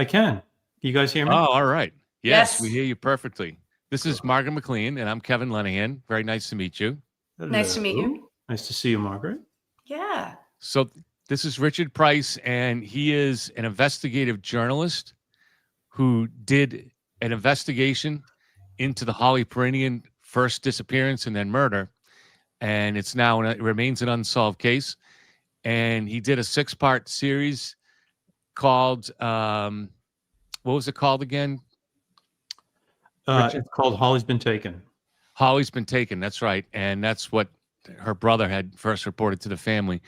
I can. You guys hear Oh, me? all right. Yes, we Yes. hear you perfectly. This is Margaret McLean, and I'm Kevin Lenahan. Very nice to meet you. Nice to meet Hello. you. Nice to see you, Margaret. Yeah. So, this is Richard Price, and he is an investigative journalist who did an investigation into the Holly Piirainen first disappearance and then murder. And it remains an unsolved case. And he did a 6-part series called, what was it called again? It's called Holly's Been Taken. Holly's Been Taken. That's right. And that's what her brother had first reported to the family,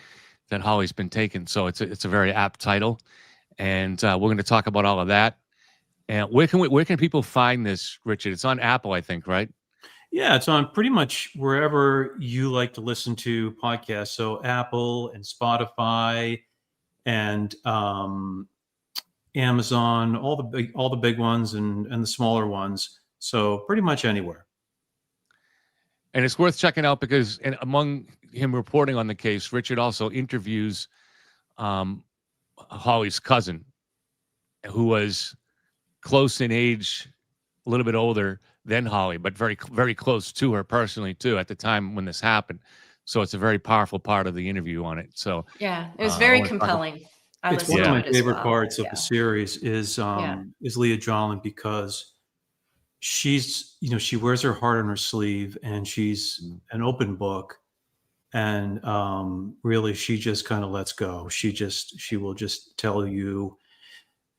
that Holly's been taken. So it's a very apt title. And we're going to talk about all of that. And where can people find this, Richard? It's on Apple, I think, right? Yeah, it's on pretty much wherever you like to listen to podcasts. So Apple and Spotify and Amazon, all the big ones and the smaller ones. So pretty much anywhere. And it's worth checking out because among him reporting on the case, Richard also interviews Holly's cousin, who was close in age, a little bit older than Holly, but very, very close to her personally, too, at the time when this happened. So it's a very powerful part of the interview on it. So yeah, it was very compelling. It's one of my favorite parts of the series is Leah Jolin, because she wears her heart on her sleeve, and she's an open book, and really she just kind of lets go. She will just tell you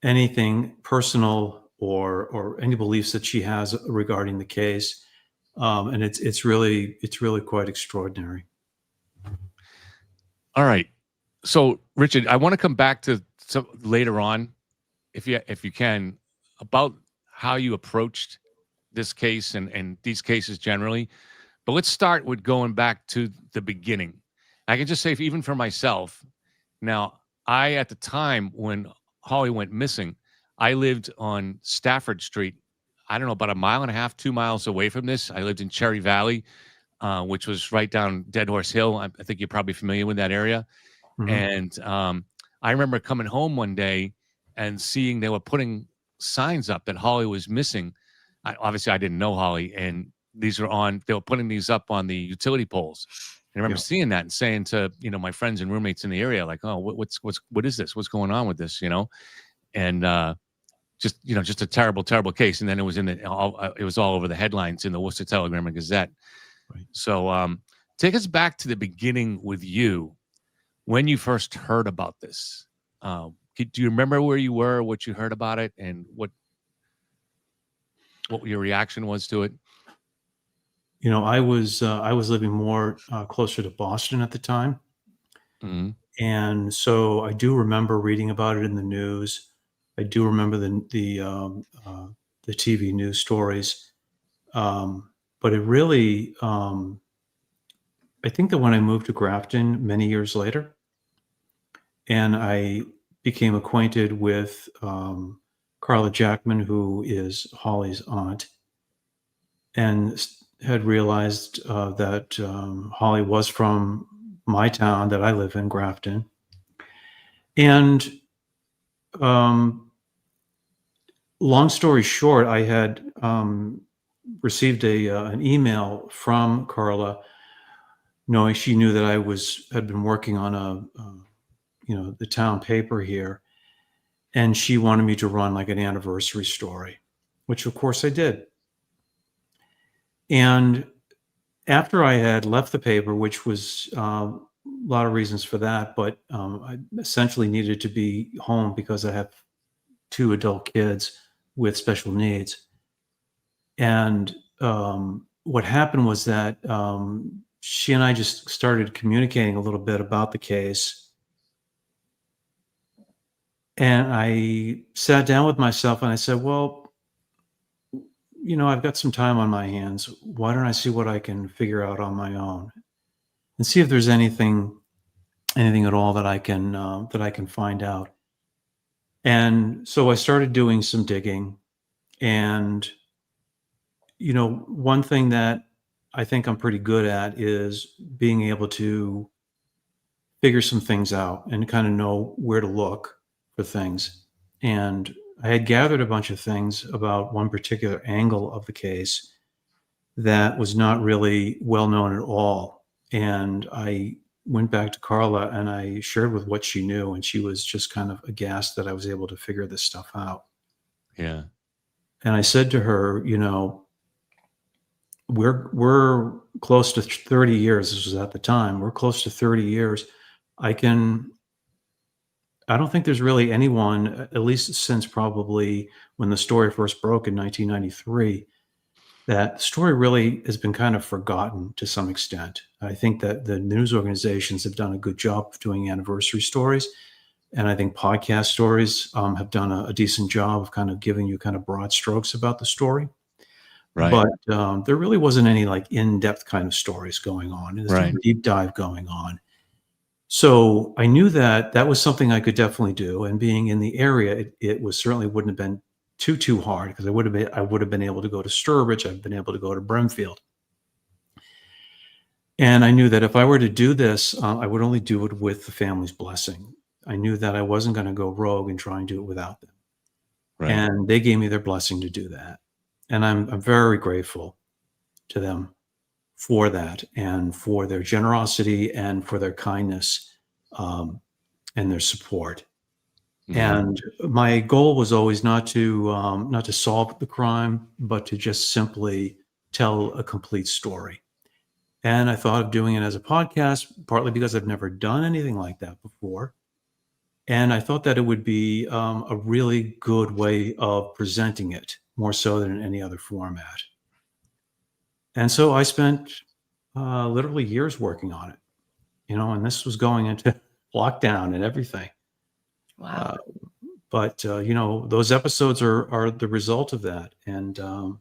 anything personal or any beliefs that she has regarding the case, and it's really quite extraordinary. All right. So, Richard, I want to come back to some later on, if you can, about how you approached this case and these cases generally. But let's start with going back to the beginning. I can just say, even for myself, now, at the time when Holly went missing, I lived on Stafford Street, I don't know, about 1.5 miles, 2 miles away from this. I lived in Cherry Valley, which was right down Dead Horse Hill. I think you're probably familiar with that area. Mm-hmm. And I remember coming home one day and seeing they were putting signs up that Holly was missing. Obviously, I didn't know Holly, and they were putting these up on the utility poles. And I remember seeing that and saying to, my friends and roommates in the area, like, oh, what is this? What's going on with this? And just a terrible, terrible case. And then it was it was all over the headlines in the Worcester Telegram and Gazette. Right. So take us back to the beginning with you, when you first heard about this. Do you remember where you were, what you heard about it, and what your reaction was to it? I was living more closer to Boston at the time. Mm-hmm. And so I do remember reading about it in the news. I do remember the TV news stories. But it really, I think that when I moved to Grafton many years later, and I became acquainted with Carla Jackman, who is Holly's aunt, and had realized that Holly was from my town that I live in, Grafton. And long story short, I had received an email from Carla, knowing she knew that I had been working on the town paper here, and she wanted me to run like an anniversary story, which of course I did. And after I had left the paper, which was a lot of reasons for that, but I essentially needed to be home because I have 2 adult kids with special needs. And what happened was that she and I just started communicating a little bit about the case. And I sat down with myself and I said, well, I've got some time on my hands. Why don't I see what I can figure out on my own and see if there's anything at all that I can find out. And so I started doing some digging. And, one thing that I think I'm pretty good at is being able to figure some things out and kind of know where to look for things. And I had gathered a bunch of things about one particular angle of the case that was not really well known at all. And I went back to Carla and I shared with what she knew, and she was just kind of aghast that I was able to figure this stuff out. Yeah. And I said to her, we're close to 30 years. This was at the time. We're close to 30 years. I don't think there's really anyone, at least since probably when the story first broke in 1993, that story really has been kind of forgotten to some extent. I think that the news organizations have done a good job of doing anniversary stories. And I think podcast stories have done a decent job of kind of giving you kind of broad strokes about the story. Right. But there really wasn't any like in-depth kind of stories going on. There's no deep dive going on. So I knew that that was something I could definitely do. And being in the area, it was certainly wouldn't have been too hard, because I would have been able to go to Sturbridge. I've been able to go to Brimfield. And I knew that if I were to do this, I would only do it with the family's blessing. I knew that I wasn't going to go rogue and try and do it without them. Right. And they gave me their blessing to do that. And I'm very grateful to them for that, and for their generosity and for their kindness, and their support. Mhm. And my goal was always not to solve the crime, but to just simply tell a complete story. And I thought of doing it as a podcast, partly because I've never done anything like that before. And I thought that it would be a really good way of presenting it, more so than in any other format. And so I spent literally years working on it, and this was going into lockdown and everything. Wow. But those episodes are the result of that. And to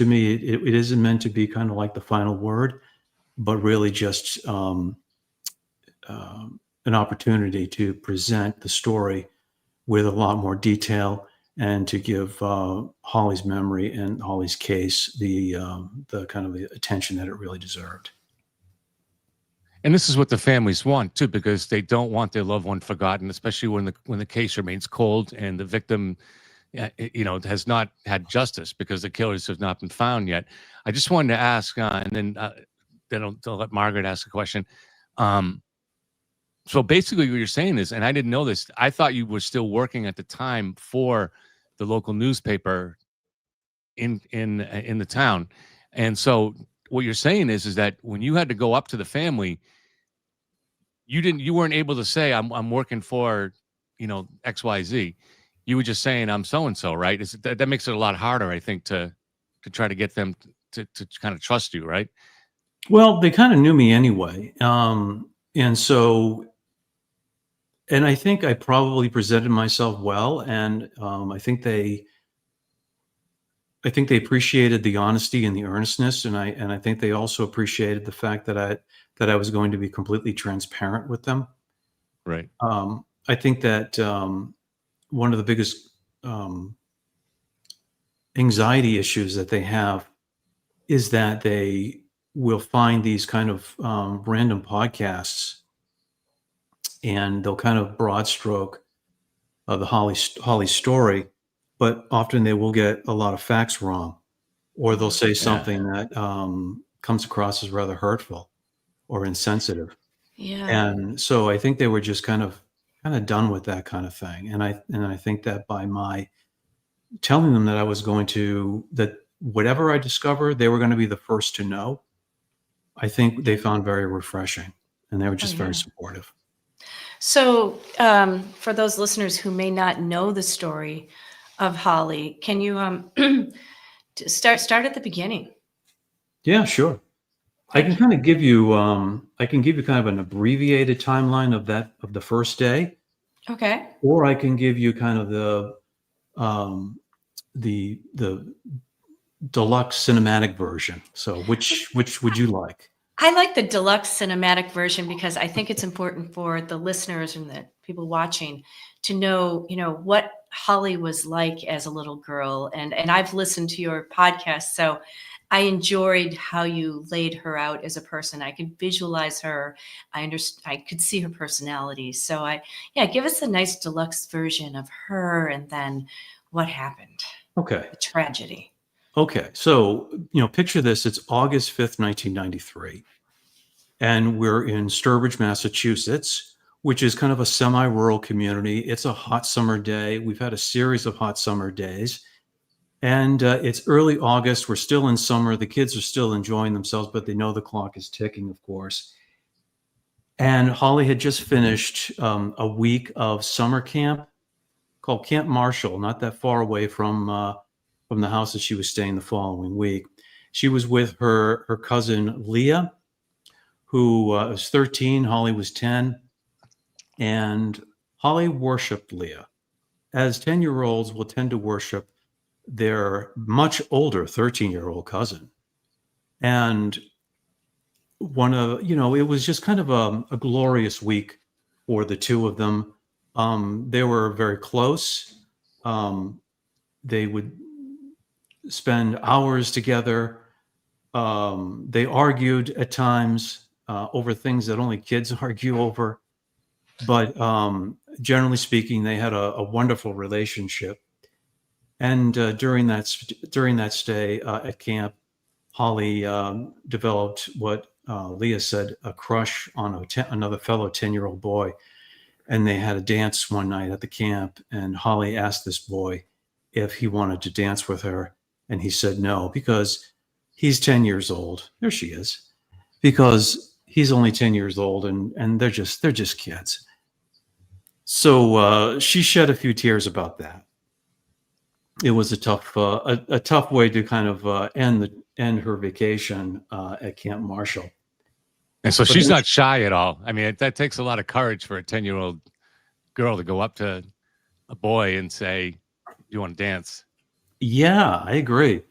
me, it isn't meant to be kind of like the final word, but really just an opportunity to present the story with a lot more detail, and to give Holly's memory and Holly's case the kind of the attention that it really deserved. And this is what the families want too, because they don't want their loved one forgotten, especially when the case remains cold and the victim, has not had justice because the killers have not been found yet. I just wanted to ask, and then I'll let Margaret ask a question. So basically, what you're saying is, and I didn't know this, I thought you were still working at the time for the local newspaper in the town, and so what you're saying is that when you had to go up to the family, you weren't able to say I'm working for XYZ. You were just saying I'm so and so, right? That makes it a lot harder, I think, to try to get them to kind of trust you, right? Well, they kind of knew me anyway, and so. And I think I probably presented myself well, and I think they appreciated the honesty and the earnestness, and I think they also appreciated the fact that I was going to be completely transparent with them. Right. I think that one of the biggest anxiety issues that they have is that they will find these kind of random podcasts, and they'll kind of broad stroke the Holly story, but often they will get a lot of facts wrong, or they'll say something that comes across as rather hurtful or insensitive. Yeah. And so I think they were just kind of done with that kind of thing. And I think that by my telling them that I was going to, that whatever I discovered, they were going to be the first to know, I think they found very refreshing, and they were just very supportive. So for those listeners who may not know the story of Holly, can you start at the beginning? Yeah, sure. I can kind of give you kind of an abbreviated timeline of the first day. Okay. Or I can give you kind of the deluxe cinematic version. So which would you like? I like the deluxe cinematic version, because I think it's important for the listeners and the people watching to know, what Holly was like as a little girl. And I've listened to your podcast, so I enjoyed how you laid her out as a person. I could visualize her. I could see her personality. So give us a nice deluxe version of her and then what happened, Okay. the tragedy. Okay. So, picture this. It's August 5th, 1993. And we're in Sturbridge, Massachusetts, which is kind of a semi-rural community. It's a hot summer day. We've had a series of hot summer days. And it's early August. We're still in summer. The kids are still enjoying themselves, but they know the clock is ticking, of course. And Holly had just finished a week of summer camp called Camp Marshall, not that far away from the house that she was staying the following week. She was with her cousin Leah, who was 13. Holly was 10. And Holly worshiped Leah, as 10-year-olds will tend to worship their much older 13-year-old cousin. And it was just kind of a glorious week for the two of them. They were very close. They would spend hours together. They argued at times over things that only kids argue over. But generally speaking, they had a wonderful relationship. And during that stay at camp, Holly developed what Leah said, a crush on another fellow 10-year-old boy. And they had a dance one night at the camp. And Holly asked this boy if he wanted to dance with her. And he said no, because he's 10 years old. There she is. Because he's only 10 years old and they're just kids. So she shed a few tears about that. It was a tough way to kind of end her vacation at Camp Marshall. And so she's not shy at all. I mean, that takes a lot of courage for a 10-year-old girl to go up to a boy and say, "Do you want to dance?" Yeah, I agree.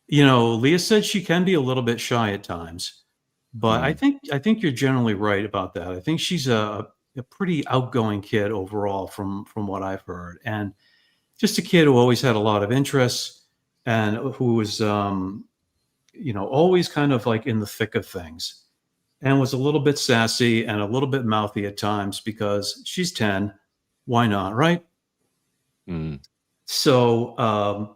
Leah said she can be a little bit shy at times, but I think you're generally right about that. I think she's a pretty outgoing kid overall from what I've heard, and just a kid who always had a lot of interests and who was always kind of like in the thick of things, and was a little bit sassy and a little bit mouthy at times because she's 10. Why not, right? So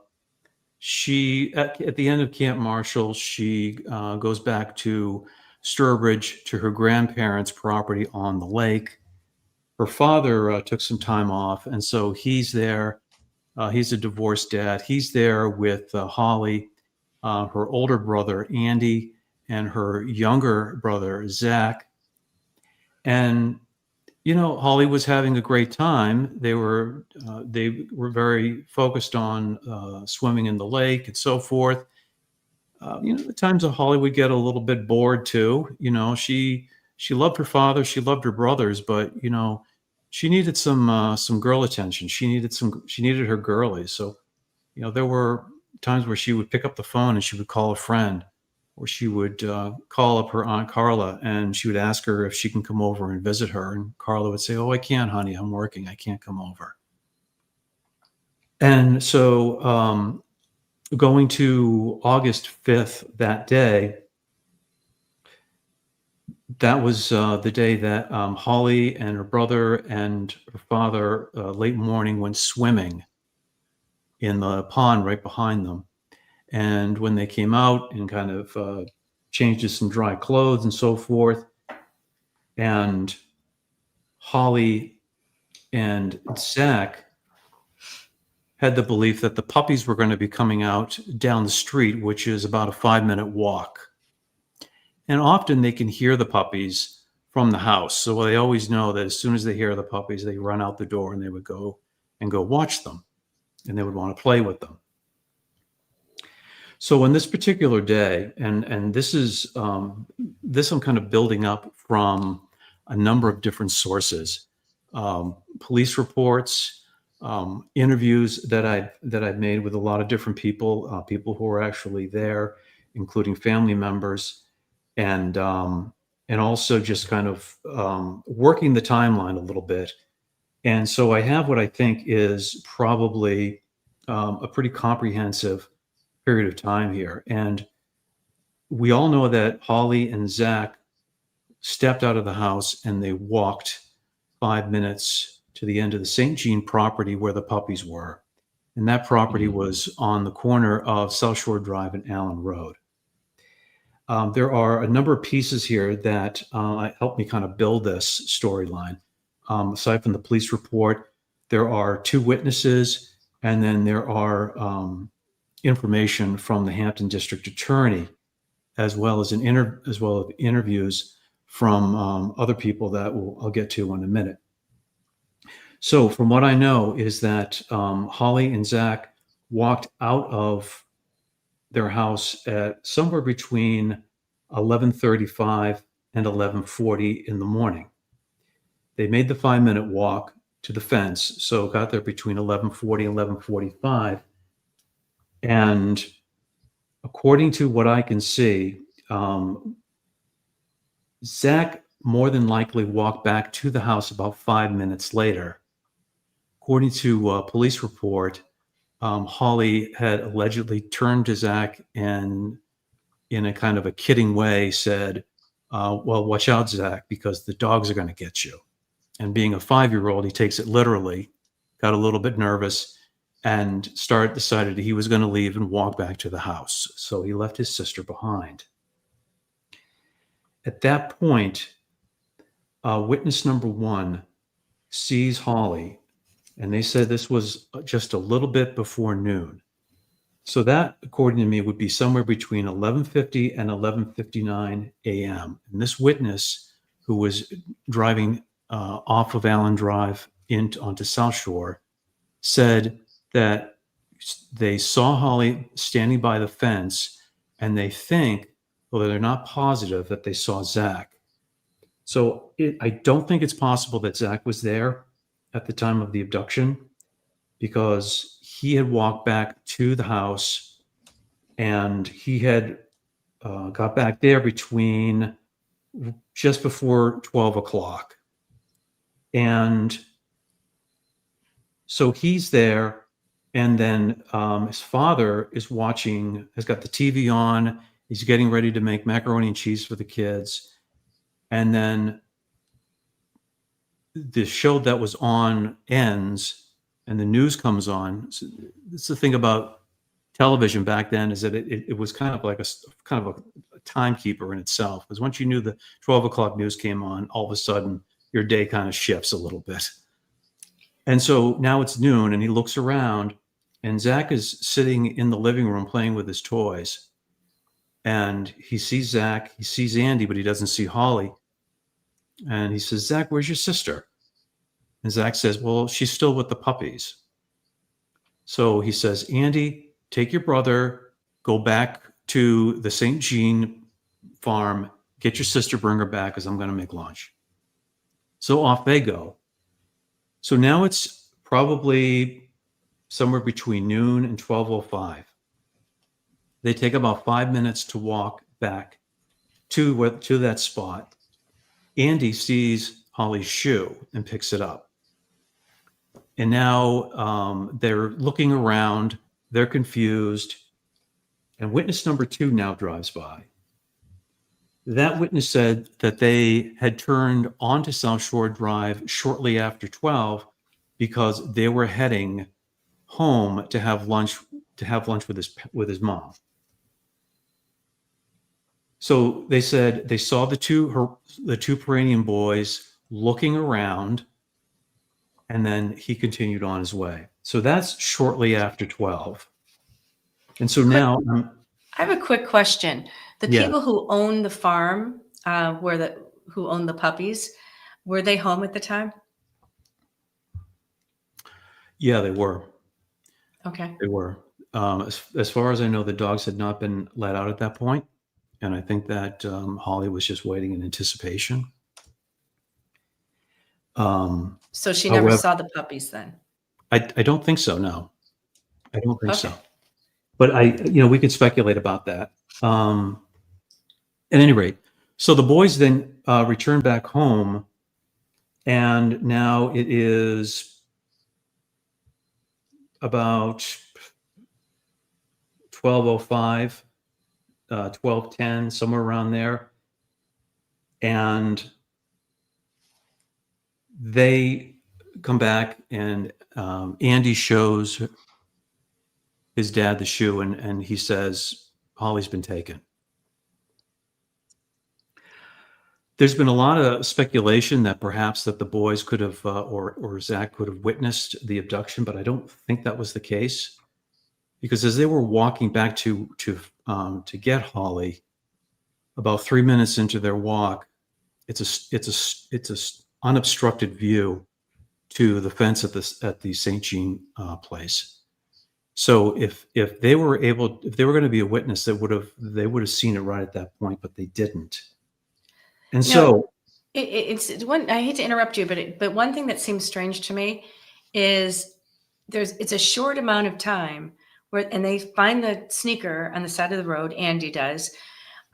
she at the end of Camp Marshall, she goes back to Sturbridge, to her grandparents' property on the lake. Her father took some time off, and so he's there. He's a divorced dad. He's there with Holly, her older brother Andy, and her younger brother Zach. And Holly was having a great time. They were very focused on swimming in the lake and so forth. The times that Holly would get a little bit bored too. She loved her father, she loved her brothers, but she needed some girl attention. She needed her girlies. So there were times where she would pick up the phone and she would call a friend, or she would call up her Aunt Carla and she would ask her if she can come over and visit her. And Carla would say, "Oh, I can't, honey. I'm working. I can't come over." And so going to August 5th that day, that was the day that Holly and her brother and her father late morning went swimming in the pond right behind them. And when they came out and kind of changed to some dry clothes and so forth, and Holly and Zach had the belief that the puppies were going to be coming out down the street, which is about a 5-minute walk. And often they can hear the puppies from the house. So they always know that as soon as they hear the puppies, they run out the door and they would go watch them, and they would want to play with them. So on this particular day, and this is this I'm kind of building up from a number of different sources, police reports, interviews that I've made with a lot of different people, people who were actually there, including family members, and also just kind of working the timeline a little bit. And so I have what I think is probably a pretty comprehensive period of time here. And we all know that Holly and Zach stepped out of the house and they walked 5 minutes to the end of the St. Jean property where the puppies were. And that property was on the corner of South Shore Drive and Allen Road. There are a number of pieces here that helped me kind of build this storyline. Aside from the police report, there are 2 witnesses, and then there are information from the Hampden District Attorney, as well as interviews from other people that I'll get to in a minute. So from what I know is that Holly and Zach walked out of their house at somewhere between 11:35 and 11:40 in the morning. They made the 5-minute walk to the fence, so got there between 11:40 and 11:45. And according to what I can see, Zach more than likely walked back to the house about 5 minutes later. According to a police report, Holly had allegedly turned to Zach and, in a kind of a kidding way, said, well, watch out, Zach, because the dogs are going to get you. And being a 5-year-old, he takes it literally, got a little bit nervous, and decided he was going to leave and walk back to the house. So he left his sister behind. At that point, witness number 1 sees Holly, and they said this was just a little bit before noon. So that, according to me, would be somewhere between 11:50 and 11:59 a.m. And this witness, who was driving off of Allen Drive onto South Shore, said that they saw Holly standing by the fence, and they think, although they're not positive, that they saw Zach. So I don't think it's possible that Zach was there at the time of the abduction, because he had walked back to the house and he had got back there between just before 12 o'clock. And so he's there, and then his father is watching, has got the TV on, he's getting ready to make macaroni and cheese for the kids. And then the show that was on ends and the news comes on. So it's the thing about television back then, is that it was kind of like a timekeeper in itself, because once you knew the 12 o'clock news came on, all of a sudden your day kind of shifts a little bit. And so now it's noon, and he looks around, and Zach is sitting in the living room playing with his toys. And he sees Zach, he sees Andy, but he doesn't see Holly. And he says, Zach, where's your sister? And Zach says, well, she's still with the puppies. So he says, Andy, take your brother, go back to the St. Jean farm, get your sister, bring her back, because I'm going to make lunch. So off they go. So now it's probably somewhere between noon and 12:05. They take about 5 minutes to walk back to that spot. Andy sees Holly's shoe and picks it up. And now they're looking around, they're confused, and witness number 2 now drives by. That witness said that they had turned onto South Shore Drive shortly after 12 because they were heading home to have lunch with his mom. So they said they saw the two Piirainen boys looking around, and then he continued on his way. So that's shortly after 12. And so now I have a quick question. The Yeah. people who own the farm, who own the puppies, were they home at the time? Yeah, they were. Okay. They were. As far as I know, the dogs had not been let out at that point, and I think that Holly was just waiting in anticipation. So she never However, saw the puppies then? I don't think so. No, I don't think Okay. so. But we could speculate about that. At any rate, so the boys then returned back home, And now it is about 12:05, 12:10, somewhere around there. And they come back, and Andy shows his dad the shoe, and he says, Holly's been taken. There's been a lot of speculation that perhaps that the boys could have, or Zach could have witnessed the abduction, but I don't think that was the case. Because as they were walking back to get Holly, about 3 minutes into their walk, it's a unobstructed view to the fence at the St. Jean place. So if they were going to be a witness, they would have seen it right at that point, but they didn't. And so it's one. I hate to interrupt you, but one thing that seems strange to me is it's a short amount of time and they find the sneaker on the side of the road. Andy does.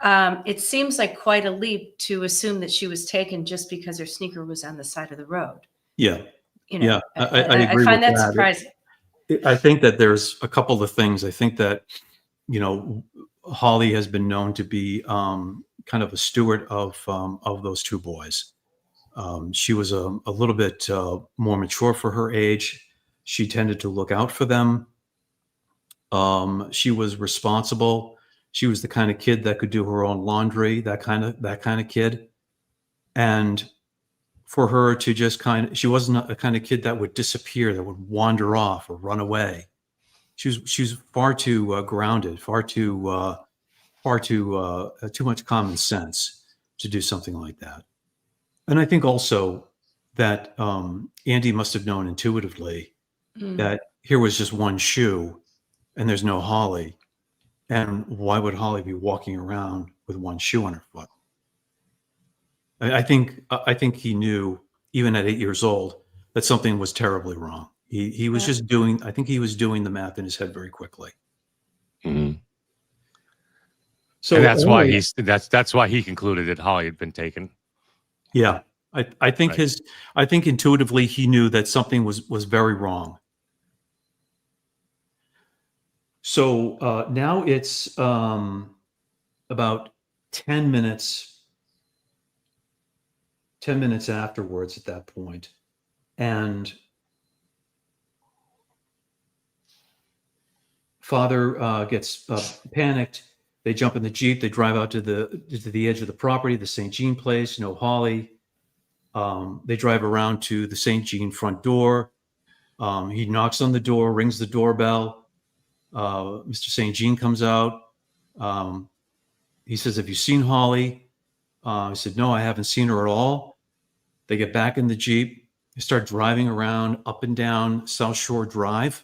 It seems like quite a leap to assume that she was taken just because her sneaker was on the side of the road. Yeah. Yeah, I agree. I find with that surprising. I think that there's a couple of things. I think that, Holly has been known to be kind of a steward of those two boys. She was a little bit more mature for her age. She tended to look out for them. She was responsible. She was the kind of kid that could do her own laundry, that kind of kid. And for her to just she wasn't a kind of kid that would disappear, that would wander off or run away. She was far too grounded, far too much common sense to do something like that. And I think also that Andy must have known intuitively that here was just one shoe and there's no Holly. And why would Holly be walking around with one shoe on her foot? I think he knew, even at 8 years old, that something was terribly wrong. He was just doing, I think he was doing the math in his head very quickly. Mm-hmm. So and that's why that's why he concluded that Holly had been taken. Yeah. I think I think intuitively he knew that something was very wrong. So now it's about 10 minutes afterwards at that point, and father gets panicked. They jump in the Jeep. They drive out to the edge of the property, the St. Jean place. No Holly. They drive around to the St. Jean front door. He knocks on the door, rings the doorbell. Mr. St. Jean comes out. He says, "Have you seen Holly?" I said, "No, I haven't seen her at all." They get back in the Jeep. They start driving around up and down South Shore Drive,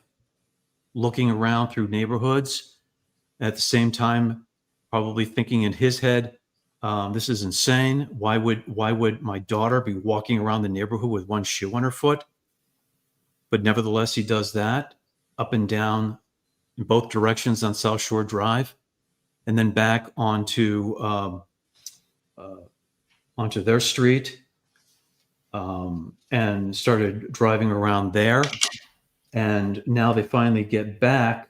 looking around through neighborhoods. At the same time, probably thinking in his head, "This is insane. Why would my daughter be walking around the neighborhood with one shoe on her foot?" But nevertheless, he does that up and down in both directions on South Shore Drive, and then back onto their street, and started driving around there. And now they finally get back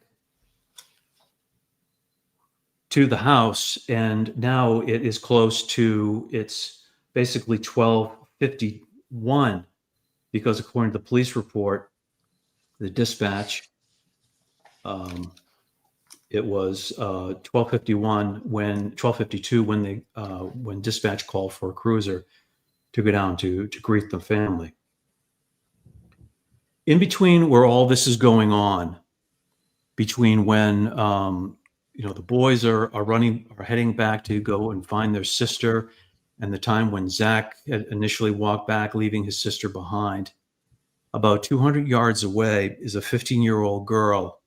to the house, and now it is close to, it's basically 12:51, because according to the police report, the dispatch, it was 12:52 when dispatch called for a cruiser to go down to greet the family. In between where all this is going on, between when the boys are heading back to go and find their sister, and the time when Zach had initially walked back, leaving his sister behind, about 200 yards away is a 15-year-old girl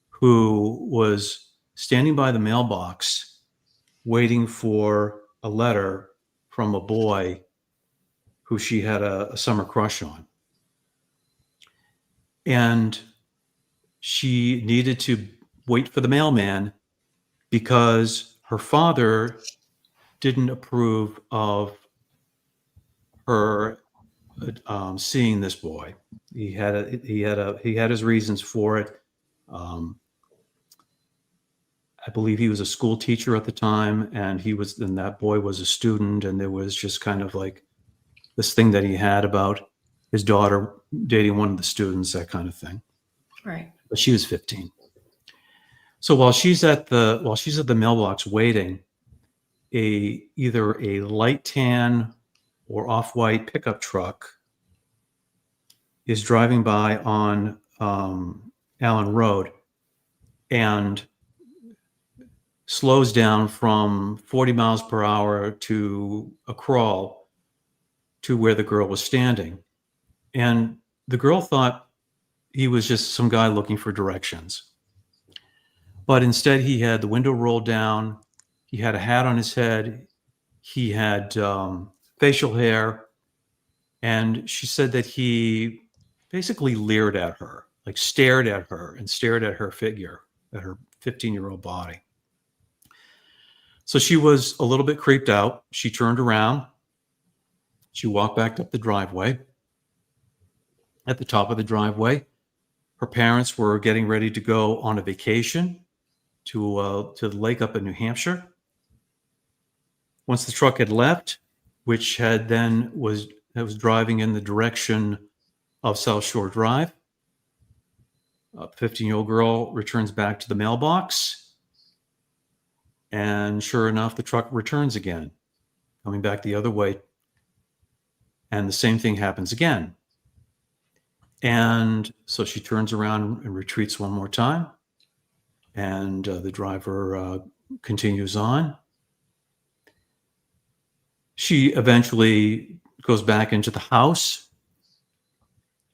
who was standing by the mailbox waiting for a letter from a boy who she had a summer crush on. And she needed to wait for the mailman because her father didn't approve of her seeing this boy. He had his reasons for it. I believe he was a school teacher at the time, and that boy was a student, and there was just kind of like this thing that he had about his daughter dating one of the students, that kind of thing. Right. But she was 15. So while she's at the mailbox waiting, either a light tan or off-white pickup truck is driving by on Allen Road and slows down from 40 miles per hour to a crawl to where the girl was standing. And the girl thought he was just some guy looking for directions. But instead, he had the window rolled down. He had a hat on his head. He had facial hair. And she said that he basically leered at her, like stared at her and stared at her figure, at her 15-year-old body. So she was a little bit creeped out. She turned around. She walked back up the driveway. At the top of the driveway, her parents were getting ready to go on a vacation to the lake up in New Hampshire. Once the truck had left, which was driving in the direction of South Shore Drive, a 15-year-old girl returns back to the mailbox. And sure enough, the truck returns again, coming back the other way. And the same thing happens again. And so she turns around and retreats one more time. And the driver continues on. She eventually goes back into the house.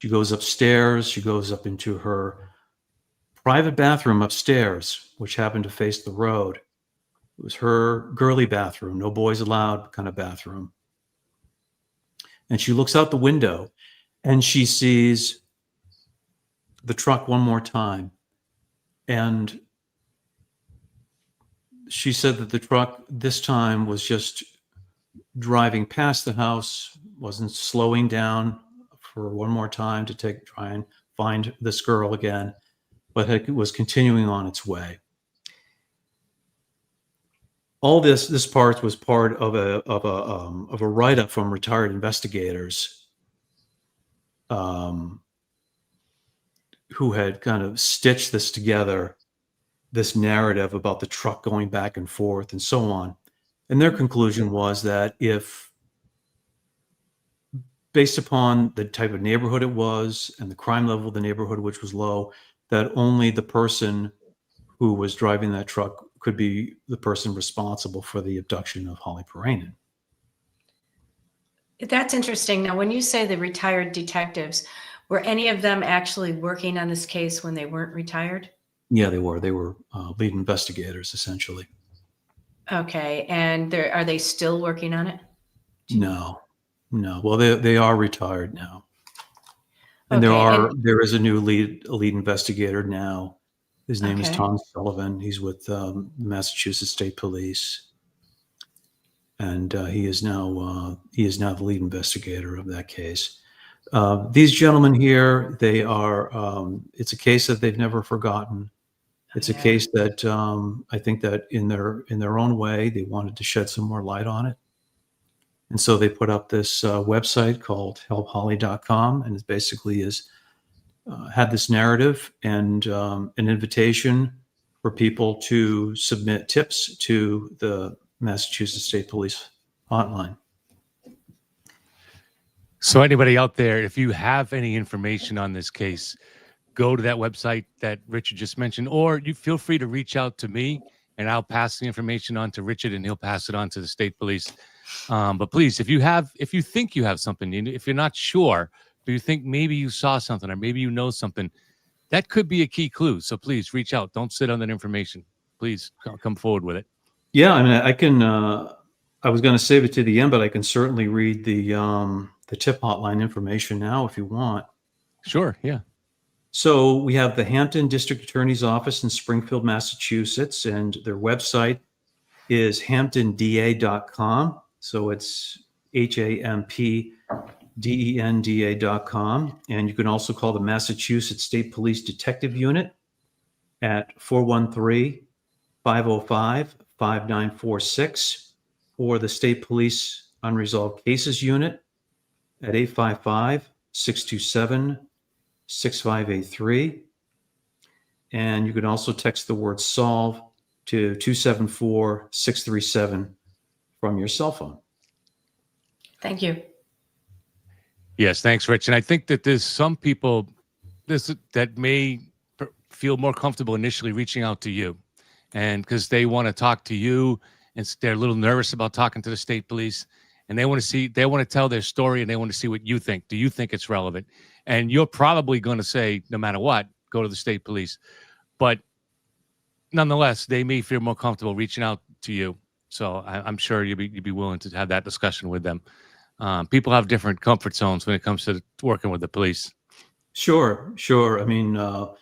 She goes upstairs. She goes up into her private bathroom upstairs, which happened to face the road. It was her girly bathroom, no boys allowed kind of bathroom. And she looks out the window and she sees the truck one more time. And she said that the truck this time was just driving past the house, wasn't slowing down for one more time to try and find this girl again, but it was continuing on its way. All this part was part of a write-up from retired investigators who had kind of stitched this together, this narrative about the truck going back and forth and so on. And their conclusion was that based upon the type of neighborhood it was and the crime level of the neighborhood, which was low, that only the person who was driving that truck could be the person responsible for the abduction of Holly Piirainen. That's interesting. Now, when you say the retired detectives, were any of them actually working on this case when they weren't retired? Yeah, they were. They were lead investigators, essentially. Okay. And are they still working on it? No. Well, they are retired now. And Okay, there is a new lead investigator now. His name is Tom Sullivan. He's with the Massachusetts State Police, and he is now the lead investigator of that case. These gentlemen here, they are. It's a case that they've never forgotten. It's a case that I think that in their own way, they wanted to shed some more light on it, and so they put up this website called helpholly.com, and it basically had this narrative and an invitation for people to submit tips to the Massachusetts State Police hotline. So anybody out there, if you have any information on this case, go to that website that Richard just mentioned, or you feel free to reach out to me and I'll pass the information on to Richard and he'll pass it on to the state police. But please, if you think you have something, if you're not sure, but you think maybe you saw something or maybe you know something, that could be a key clue. So please reach out. Don't sit on that information. Please come forward with it. Yeah, I mean, I can. I was going to save it to the end, but I can certainly read the tip hotline information now if you want. Sure. Yeah. So we have the Hampden District Attorney's Office in Springfield, Massachusetts, and their website is hamptenda.com. So it's HAMPDENDA.com. DENDA.com. And you can also call the Massachusetts State Police Detective Unit at 413-505-5946, or the State Police Unresolved Cases Unit at 855-627-6583. And you can also text the word solve to 274-637 from your cell phone. Thank you. Yes, thanks, Rich. And I think that there's some people that may feel more comfortable initially reaching out to you, and because they want to talk to you, and they're a little nervous about talking to the state police, and they want to tell their story, and they want to see what you think. Do you think it's relevant? And you're probably going to say, no matter what, go to the state police. But nonetheless, they may feel more comfortable reaching out to you. So I'm sure you'd be willing to have that discussion with them. People have different comfort zones when it comes to working with the police. Sure. I mean, I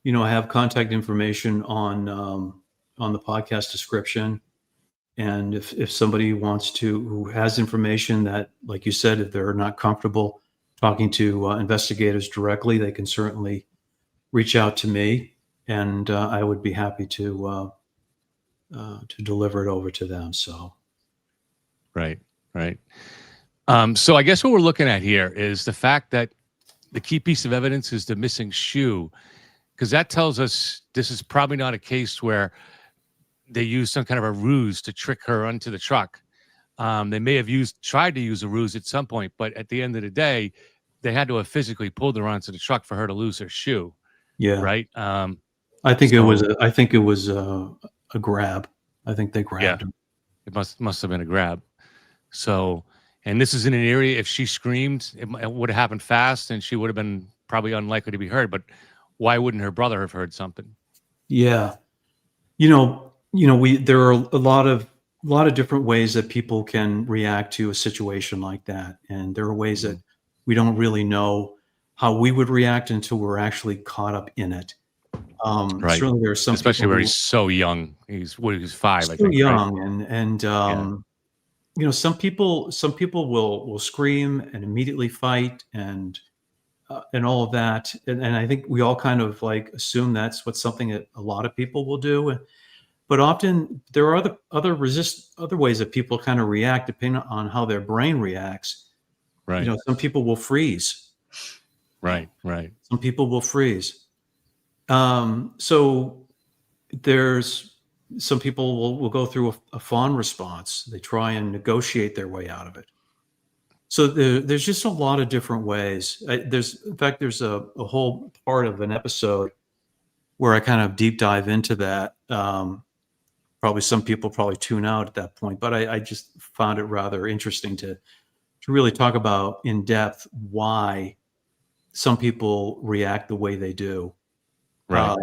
have contact information on the podcast description. And if somebody who has information that, like you said, if they're not comfortable talking to investigators directly, they can certainly reach out to me, and I would be happy to deliver it over to them. So, right. So I guess what we're looking at here is the fact that the key piece of evidence is the missing shoe, because that tells us this is probably not a case where they used some kind of a ruse to trick her onto the truck. They may have tried to use a ruse at some point, but at the end of the day, they had to have physically pulled her onto the truck for her to lose her shoe. Yeah. Right. I think it was a grab. I think they grabbed him. It must have been a grab. So, and this is in an area, if she screamed, it would have happened fast, and she would have been probably unlikely to be heard. But why wouldn't her brother have heard something? Yeah. There are a lot of different ways that people can react to a situation like that. And there are ways that we don't really know how we would react until we're actually caught up in it. Right. Certainly there are some especially where he's so young. He's 5, I think. Young, right? and some people will scream and immediately fight and all of that. And I think we all kind of like assume that's something that a lot of people will do. But often there are other ways that people kind of react depending on how their brain reacts. Right. Some people will freeze. Right. Some people will freeze. So there's some people will go through a fawn response. They try and negotiate their way out of it. So there's just a lot of different ways. There's a whole part of an episode where I kind of deep dive into that. Probably some people tune out at that point, but I just found it rather interesting to really talk about in depth why some people react the way they do. Right.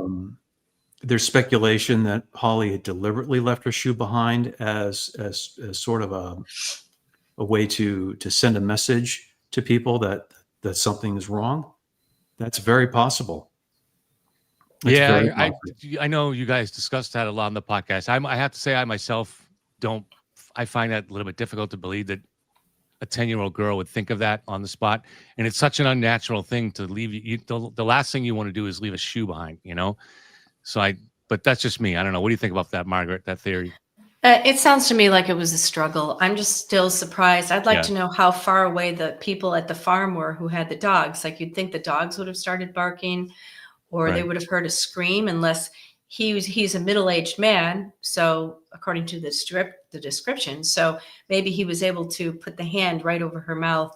There's speculation that Holly had deliberately left her shoe behind as sort of a way to send a message to people that something is wrong. That's very possible. I know you guys discussed that a lot on the podcast. I have to say, I myself I find that a little bit difficult to believe that a 10-year-old girl would think of that on the spot. And it's such an unnatural thing to leave. The last thing you want to do is leave a shoe behind, So but that's just me. I don't know. What do you think about that, Margaret, that theory? It sounds to me like it was a struggle. I'm just still surprised. I'd like to know how far away the people at the farm were who had the dogs. Like, you'd think the dogs would have started barking, or they would have heard a scream, unless he's a middle-aged man. So according to the description, so maybe he was able to put the hand right over her mouth,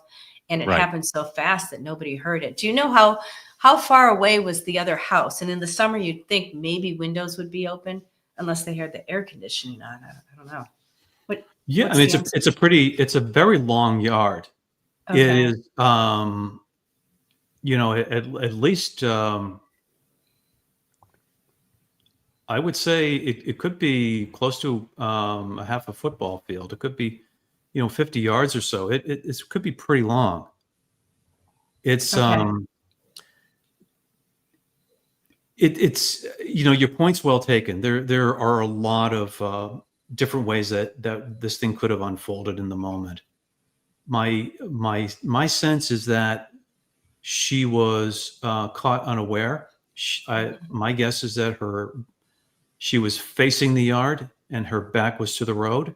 and it happened so fast that nobody heard it. Do you know how far away was the other house? And in the summer, you'd think maybe windows would be open, unless they had the air conditioning on. I don't know. I mean, it's a very long yard. Okay. It is, at least, I would say it could be close to a half a football field. It could be, 50 yards or so. It could be pretty long. It's, it's your point's well taken. There are a lot of different ways that this thing could have unfolded in the moment. my sense is that she was caught unaware. My guess is that she was facing the yard and her back was to the road,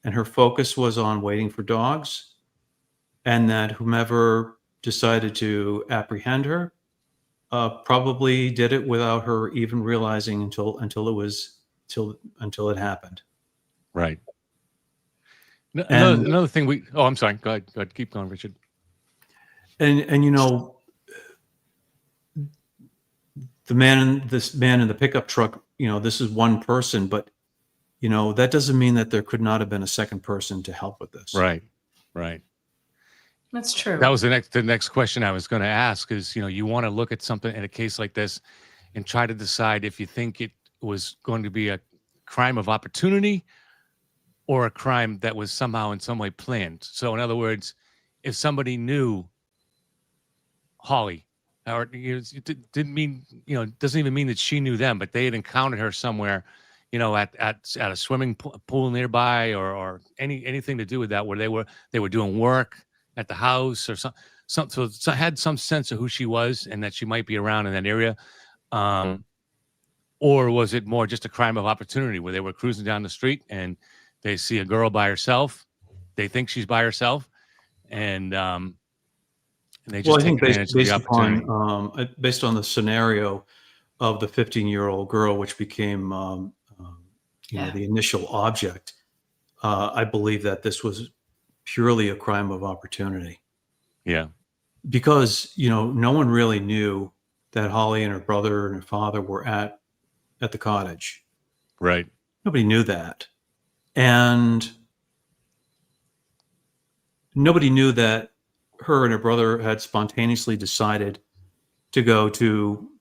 and her focus was on waiting for dogs, and that whomever decided to apprehend her probably did it without her even realizing until it happened. Right. And Another thing I'm sorry. Go ahead. Keep going, Richard. and this man in the pickup truck, this is one person, but that doesn't mean that there could not have been a second person to help with this. Right. That's true. That was the next question I was going to ask is, you want to look at something in a case like this and try to decide if you think it was going to be a crime of opportunity or a crime that was somehow in some way planned. So in other words, if somebody knew Holly, or it didn't mean, doesn't even mean that she knew them, but they had encountered her somewhere, at a swimming pool nearby or anything to do with that, where they were doing work at the house or something. So had some sense of who she was and that she might be around in that area. Or was it more just a crime of opportunity where they were cruising down the street and they see a girl by herself, they think she's by herself, and they just take advantage of the opportunity. Based on the scenario of the 15-year-old girl, which became the initial object, I believe that this was purely a crime of opportunity. Yeah. Because, no one really knew that Holly and her brother and her father were at the cottage. Right. Nobody knew that. And nobody knew that her and her brother had spontaneously decided to go to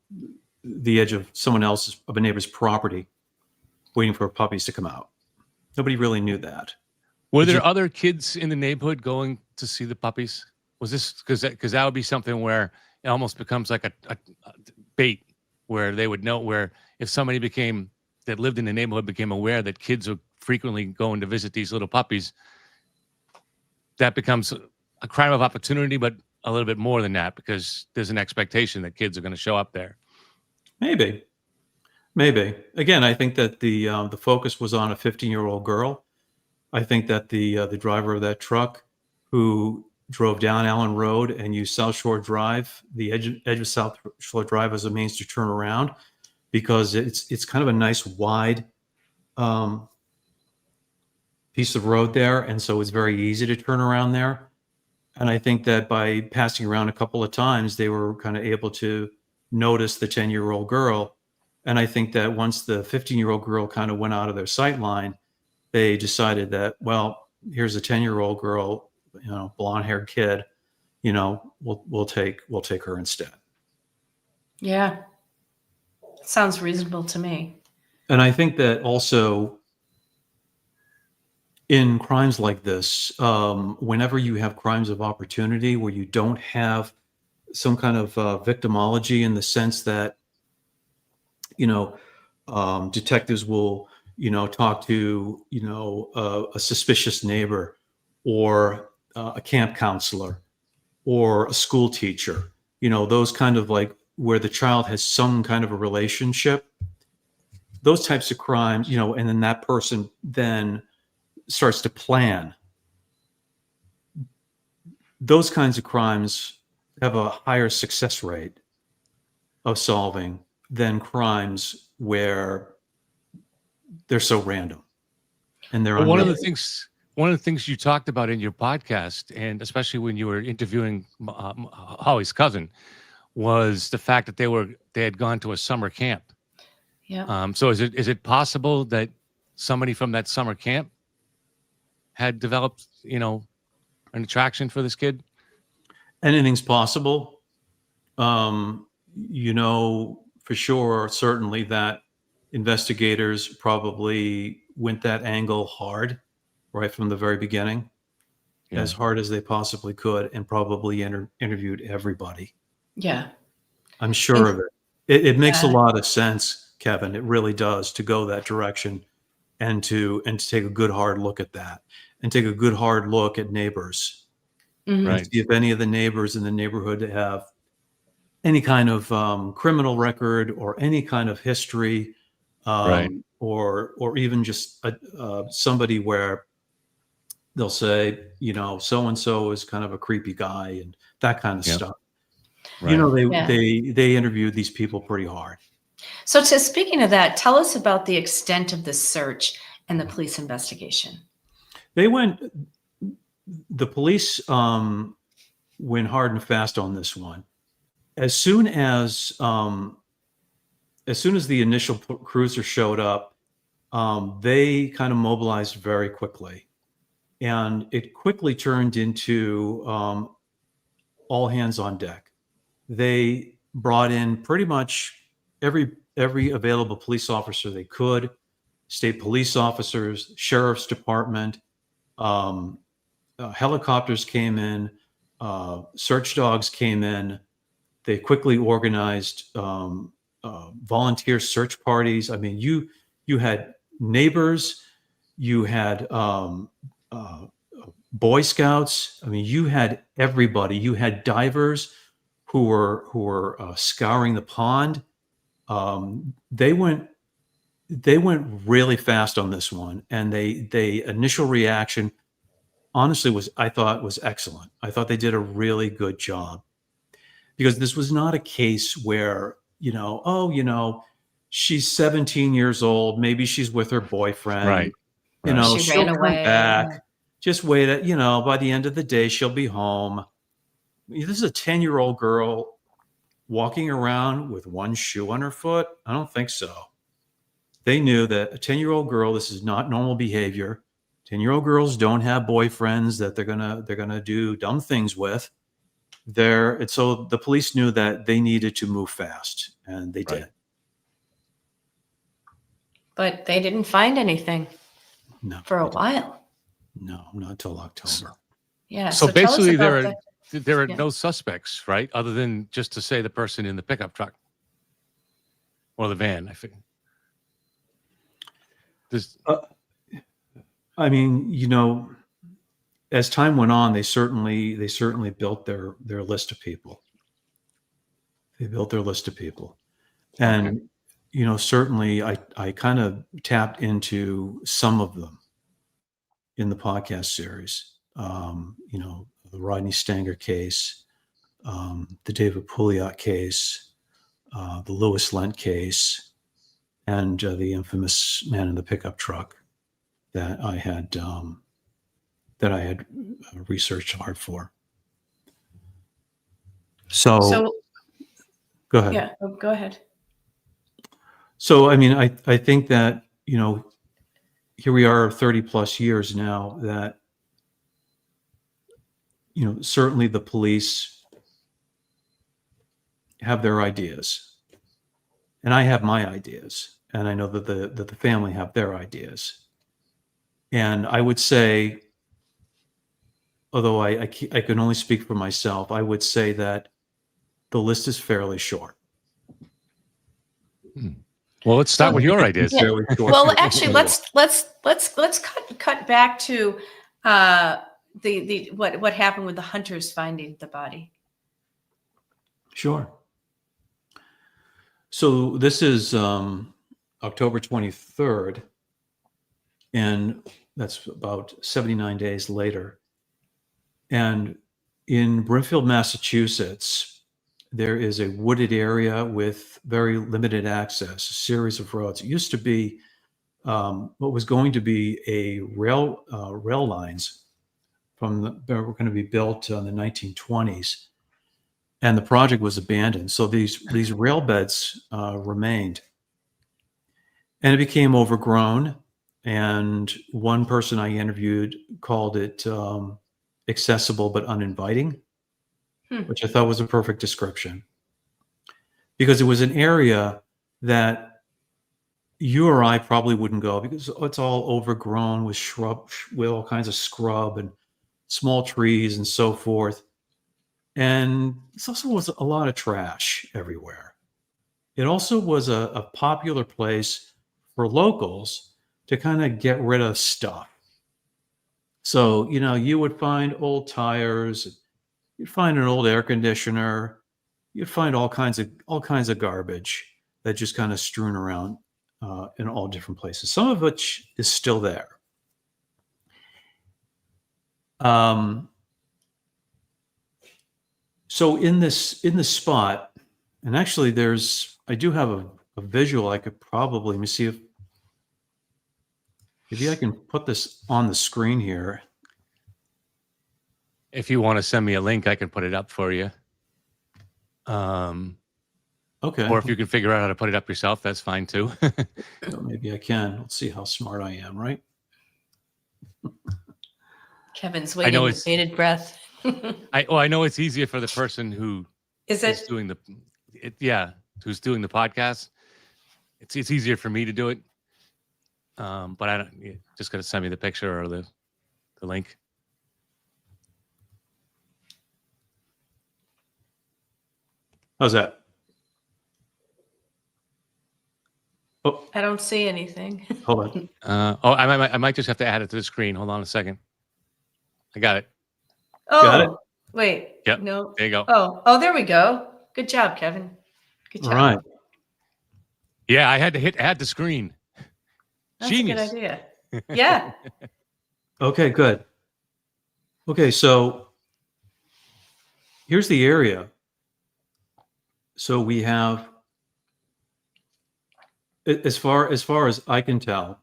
the edge of a neighbor's property, waiting for puppies to come out. Nobody really knew that. Were there other kids in the neighborhood going to see the puppies? Was this because that would be something where it almost becomes like a bait, where they would know, where if somebody that lived in the neighborhood became aware that kids were frequently going to visit these little puppies, that becomes a crime of opportunity, but a little bit more than that, because there's an expectation that kids are going to show up there. Maybe. Again, I think that the focus was on a 15-year-old girl. I think that the driver of that truck, who drove down Allen Road and used South Shore Drive, the edge of South Shore Drive, as a means to turn around, because it's kind of a nice wide piece of road there, and so it's very easy to turn around there. And I think that by passing around a couple of times, they were kind of able to notice the 10-year-old girl. And I think that once the 15-year-old girl kind of went out of their sight line, they decided that, well, here's a 10-year-old girl, blonde-haired kid, we'll take her instead. Yeah. Sounds reasonable to me. And I think that also in crimes like this, whenever you have crimes of opportunity where you don't have some kind of victimology, in the sense that, detectives will, talk to, a suspicious neighbor, or a camp counselor, or a school teacher, those kind of, like, where the child has some kind of a relationship, those types of crimes, and then that person then starts to plan. Those kinds of crimes have a higher success rate of solving than crimes where they're so random and they're one of the things you talked about in your podcast, and especially when you were interviewing Holly's cousin, was the fact that they had gone to a summer camp. Yeah. So is it possible that somebody from that summer camp had developed, an attraction for this kid? Anything's possible. For sure, certainly, that investigators probably went that angle hard right from the very beginning, as hard as they possibly could, and probably interviewed everybody. Yeah. I'm sure of it. It makes a lot of sense, Kevin. It really does, to go that direction and to take a good hard look at that. and take a good hard look at neighbors Mhm. Right. and see if any of the neighbors in the neighborhood have any kind of criminal record or any kind of history, Right. or even just somebody where they'll say, so and so is kind of a creepy guy and that kind of Yep. stuff. Right. Yeah. They interviewed these people pretty hard. So, speaking of that, tell us about the extent of the search and the police investigation. The police went hard and fast on this one. As soon as the initial cruiser showed up, they kind of mobilized very quickly, and it quickly turned into all hands on deck. They brought in pretty much every available police officer they could, state police officers, sheriff's department, helicopters came in, search dogs came in. They quickly organized volunteer search parties. I mean, you had neighbors, you had Boy Scouts. I mean, you had everybody. You had divers who were scouring the pond. They went really fast on this one, and they initial reaction, honestly, I thought was excellent. I thought they did a really good job, because this was not a case where, she's 17 years old, maybe she's with her boyfriend, Right. She she'll ran come away. back. Just wait, by the end of the day, she'll be home. This is a 10-year-old girl walking around with one shoe on her foot. I don't think so. They knew that a 10-year-old girl, this is not normal behavior. 10-year-old girls don't have boyfriends that they're gonna do dumb things with. And so the police knew that they needed to move fast, and they did. But they didn't find anything for a while. No, not until October. Yeah. So tell us basically, about there are Yeah. no suspects, right? Other than just to say the person in the pickup truck or the van. I think. I mean, as time went on, they certainly built their list of people. They built their list of people, and certainly I kind of tapped into some of them in the podcast series. The Rodney Stanger case, the David Pouliot case, the Lewis Lent case, and the infamous man in the pickup truck that I had researched hard for. So go ahead. Yeah, go ahead. So, I mean, I think that, here we are 30 plus years now that, certainly the police have their ideas, and I have my ideas, and I know that the family have their ideas. And I would say, although I can only speak for myself, I would say that the list is fairly short. Well, let's start with your ideas. Yeah. Well, actually, let's cut back to the what happened with the hunters finding the body. Sure. So this is October 23rd, and that's about 79 days later. And in Brimfield, Massachusetts, there is a wooded area with very limited access, a series of roads. It used to be what was going to be a rail lines that were going to be built in the 1920s, and the project was abandoned. So these rail beds remained, and it became overgrown. And one person I interviewed called it accessible but uninviting, which I thought was a perfect description, because it was an area that you or I probably wouldn't go, because it's all overgrown with with all kinds of scrub and small trees and so forth. And it also was a lot of trash everywhere. It also was a popular place for locals to kind of get rid of stuff. So, you would find old tires, you'd find an old air conditioner, you'd find all kinds of garbage that just kind of strewn around in all different places. Some of which is still there. So in this spot, and actually I do have a visual I could probably, let me see if maybe I can put this on the screen here. If you want to send me a link, I can put it up for you. Okay. Or if you can figure out how to put it up yourself, that's fine too. So maybe I can. Let's see how smart I am, right? Kevin's waiting with bated breath. I know it's easier for the person who is doing who's doing the podcast. It's easier for me to do it. But I don't. You just got to send me the picture or the link. How's that? Oh, I don't see anything. hold on. I might just have to add it to the screen. Hold on a second. I got it. Oh, Got it? Wait. Yep. No. There you go. Oh, there we go. Good job, Kevin. Good job. All right. Yeah, I had to hit add the screen. That's Genius. a good idea. Yeah. Okay, good. Okay, so here's the area. So we have, as far as I can tell,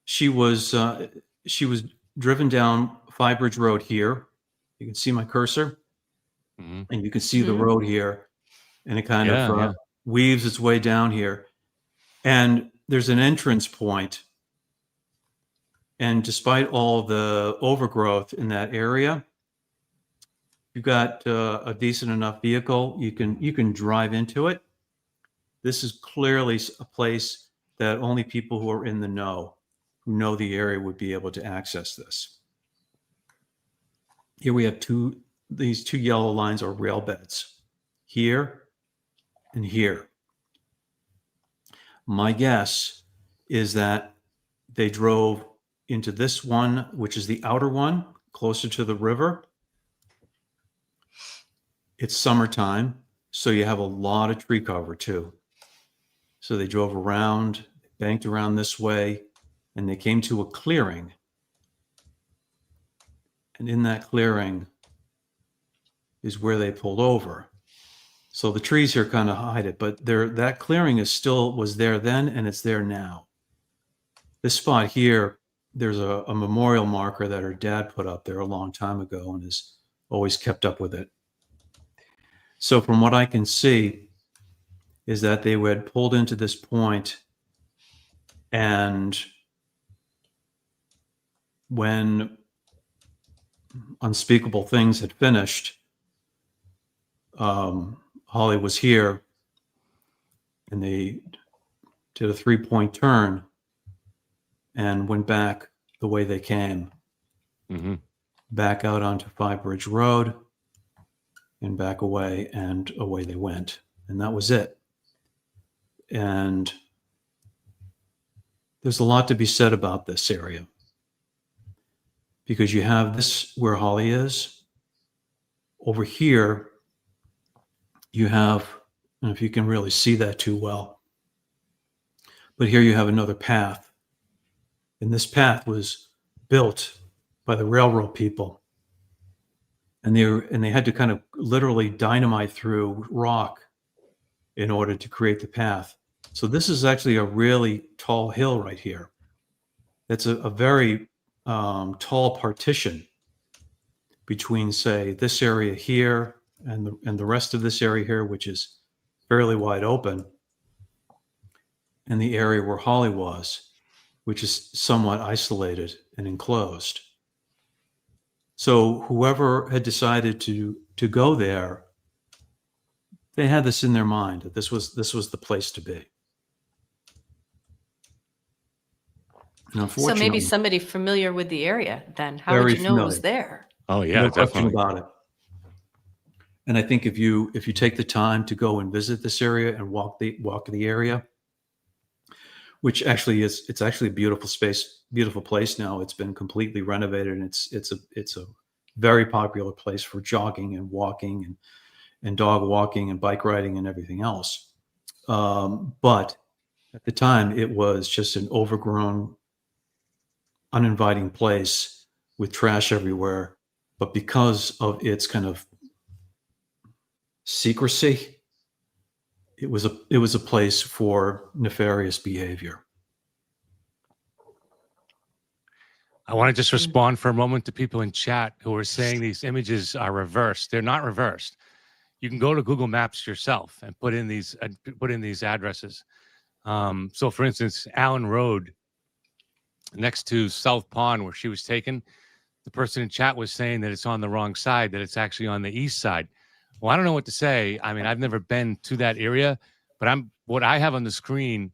she was driven down Firebridge Road here. You can see my cursor, and you can see the road here, and it kind of weaves its way down here. And there's an entrance point. And despite all the overgrowth in that area, you've got a decent enough vehicle. You can drive into it. This is clearly a place that only people who are in the know, who know the area, would be able to access this. Here we have these two yellow lines are rail beds, here and here. My guess is that they drove into this one, which is the outer one, closer to the river. It's summertime, so you have a lot of tree cover too. So they drove around, banked around this way, and they came to a clearing. And in that clearing is where they pulled over. So the trees here kind of hide it, but that clearing was there then, and it's there now. This spot here, there's a memorial marker that her dad put up there a long time ago and has always kept up with it. So from what I can see is that they had pulled into this point, and when Unspeakable Things had finished, Holly was here, and they did a 3-point turn and went back the way they came, back out onto Firebridge Road and back away, and away they went. And that was it. And there's a lot to be said about this area, because you have this where Holly is. Over here, you have, I don't know if you can really see that too well, but here you have another path. And this path was built by the railroad people. And they had to kind of literally dynamite through rock in order to create the path. So this is actually a really tall hill right here. It's a very tall partition between, say, this area here and the rest of this area here, which is fairly wide open, and the area where Holly was, which is somewhat isolated and enclosed. So whoever had decided to go there, they had this in their mind, that this was the place to be. And So unfortunately, maybe somebody familiar with the area then. How would Very you know it was familiar. there? Oh yeah, no question definitely. about it. And I think if you take the time to go and visit this area and walk the area, which actually it's actually a beautiful space, beautiful place now. It's been completely renovated, and it's a very popular place for jogging and walking and dog walking and bike riding and everything else. But at the time, it was just an overgrown, uninviting place with trash everywhere. But because of its kind of secrecy, it was a place for nefarious behavior. I want to just respond for a moment to people in chat who are saying these images are reversed. They're not reversed. You can go to Google Maps yourself and put in these addresses. So, for instance, Allen Road, next to South Pond, where she was taken, the person in chat was saying that it's on the wrong side, that it's actually on the east side. Well, I don't know what to say. I mean, I've never been to that area, but what I have on the screen,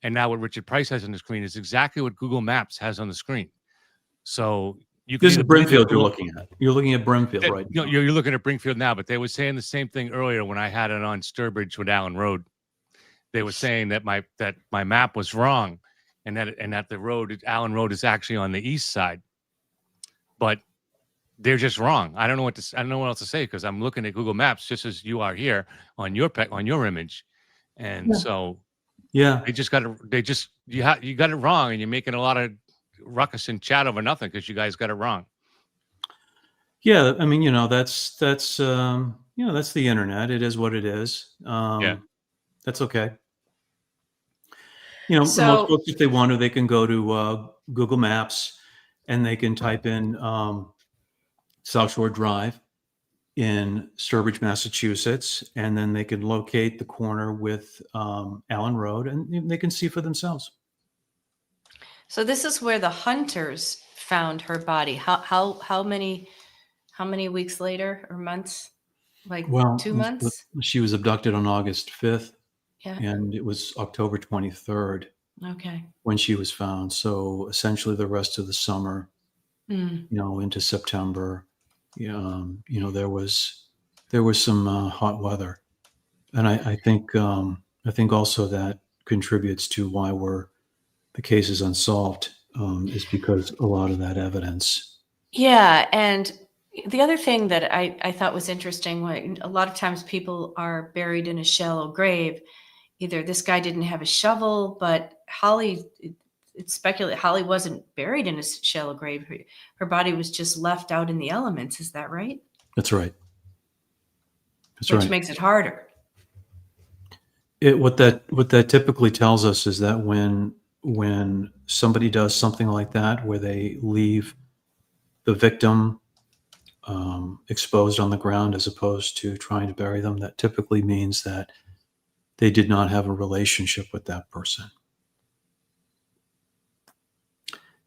and now what Richard Price has on the screen, is exactly what Google Maps has on the screen. So you can. This is Brimfield you're looking at. You're looking at Brimfield, right? No, you're looking at Brimfield now, but they were saying the same thing earlier when I had it on Sturbridge with Allen Road. They were saying that my map was wrong, and that the road, Allen Road, is actually on the east side. But they're just wrong. I don't know what else to say, because I'm looking at Google Maps just as you are here on your image, and so Yeah, you got it wrong, and you're making a lot of ruckus and chat over nothing because you guys got it wrong. yeah. I mean, that's the internet. It is what it is. That's okay. Most folks, if they want to, they can go to Google Maps and they can type in South Shore Drive in Sturbridge, Massachusetts, and then they can locate the corner with Allen Road, and they can see for themselves. So this is where the hunters found her body. How many weeks later or months? Like 2 months? She was abducted on August 5th. Yeah. And it was October 23rd. Okay. When she was found. So essentially the rest of the summer, into September, there was some hot weather. And I think also that contributes to why the case is unsolved, is because a lot of that evidence. Yeah. And the other thing that I thought was interesting, a lot of times people are buried in a shallow grave. Either this guy didn't have a shovel, but Holly, it's speculated Holly wasn't buried in a shallow grave. Her body was just left out in the elements. Is that right? That's right. Which makes it harder. What that typically tells us is that when somebody does something like that, where they leave the victim exposed on the ground as opposed to trying to bury them, that typically means that they did not have a relationship with that person.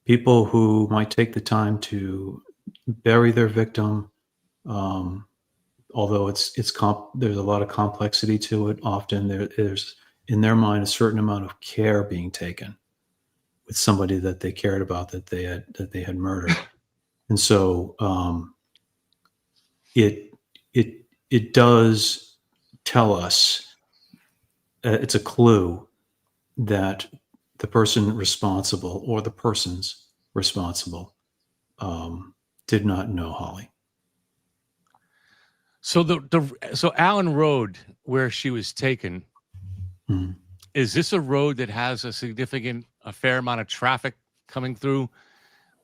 People who might take the time to bury their victim, although there's a lot of complexity to it. Often there's in their mind a certain amount of care being taken with somebody that they cared about, that they had murdered, and so it does tell us. It's a clue that the person responsible or the persons responsible did not know Holly. So so Allen Road, where she was taken, is this a road that has a fair amount of traffic coming through,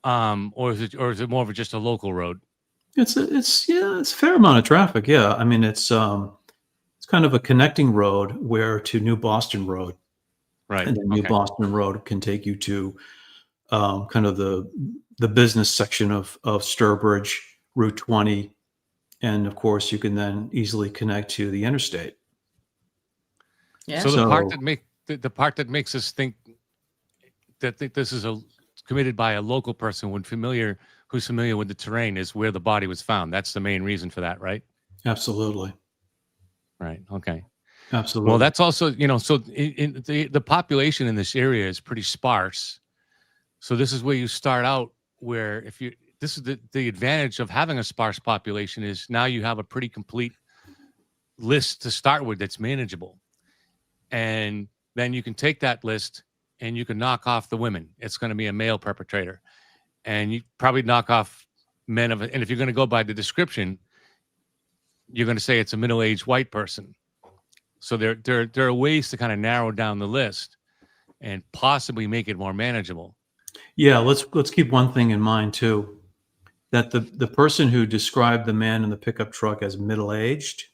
or is it more of just a local road? It's a fair amount of traffic. Yeah, I mean it's kind of a connecting road to New Boston Road, right? And then New Boston Road can take you to kind of the business section of Sturbridge, Route 20, and of course you can then easily connect to the interstate. Yeah. So the part that makes us think that this is committed by a local person who's familiar with the terrain is where the body was found. That's the main reason for that, right? Absolutely. Right. Okay. Absolutely. Well, that's also, so the population in this area is pretty sparse. So this is where you start out, where this is the advantage of having a sparse population is now you have a pretty complete list to start with that's manageable. And then you can take that list and you can knock off the women. It's going to be a male perpetrator, and you probably knock off men of it. And if you're going to go by the description, you're going to say it's a middle-aged white person. So there are ways to kind of narrow down the list and possibly make it more manageable. Yeah, let's keep one thing in mind too, that the person who described the man in the pickup truck as middle-aged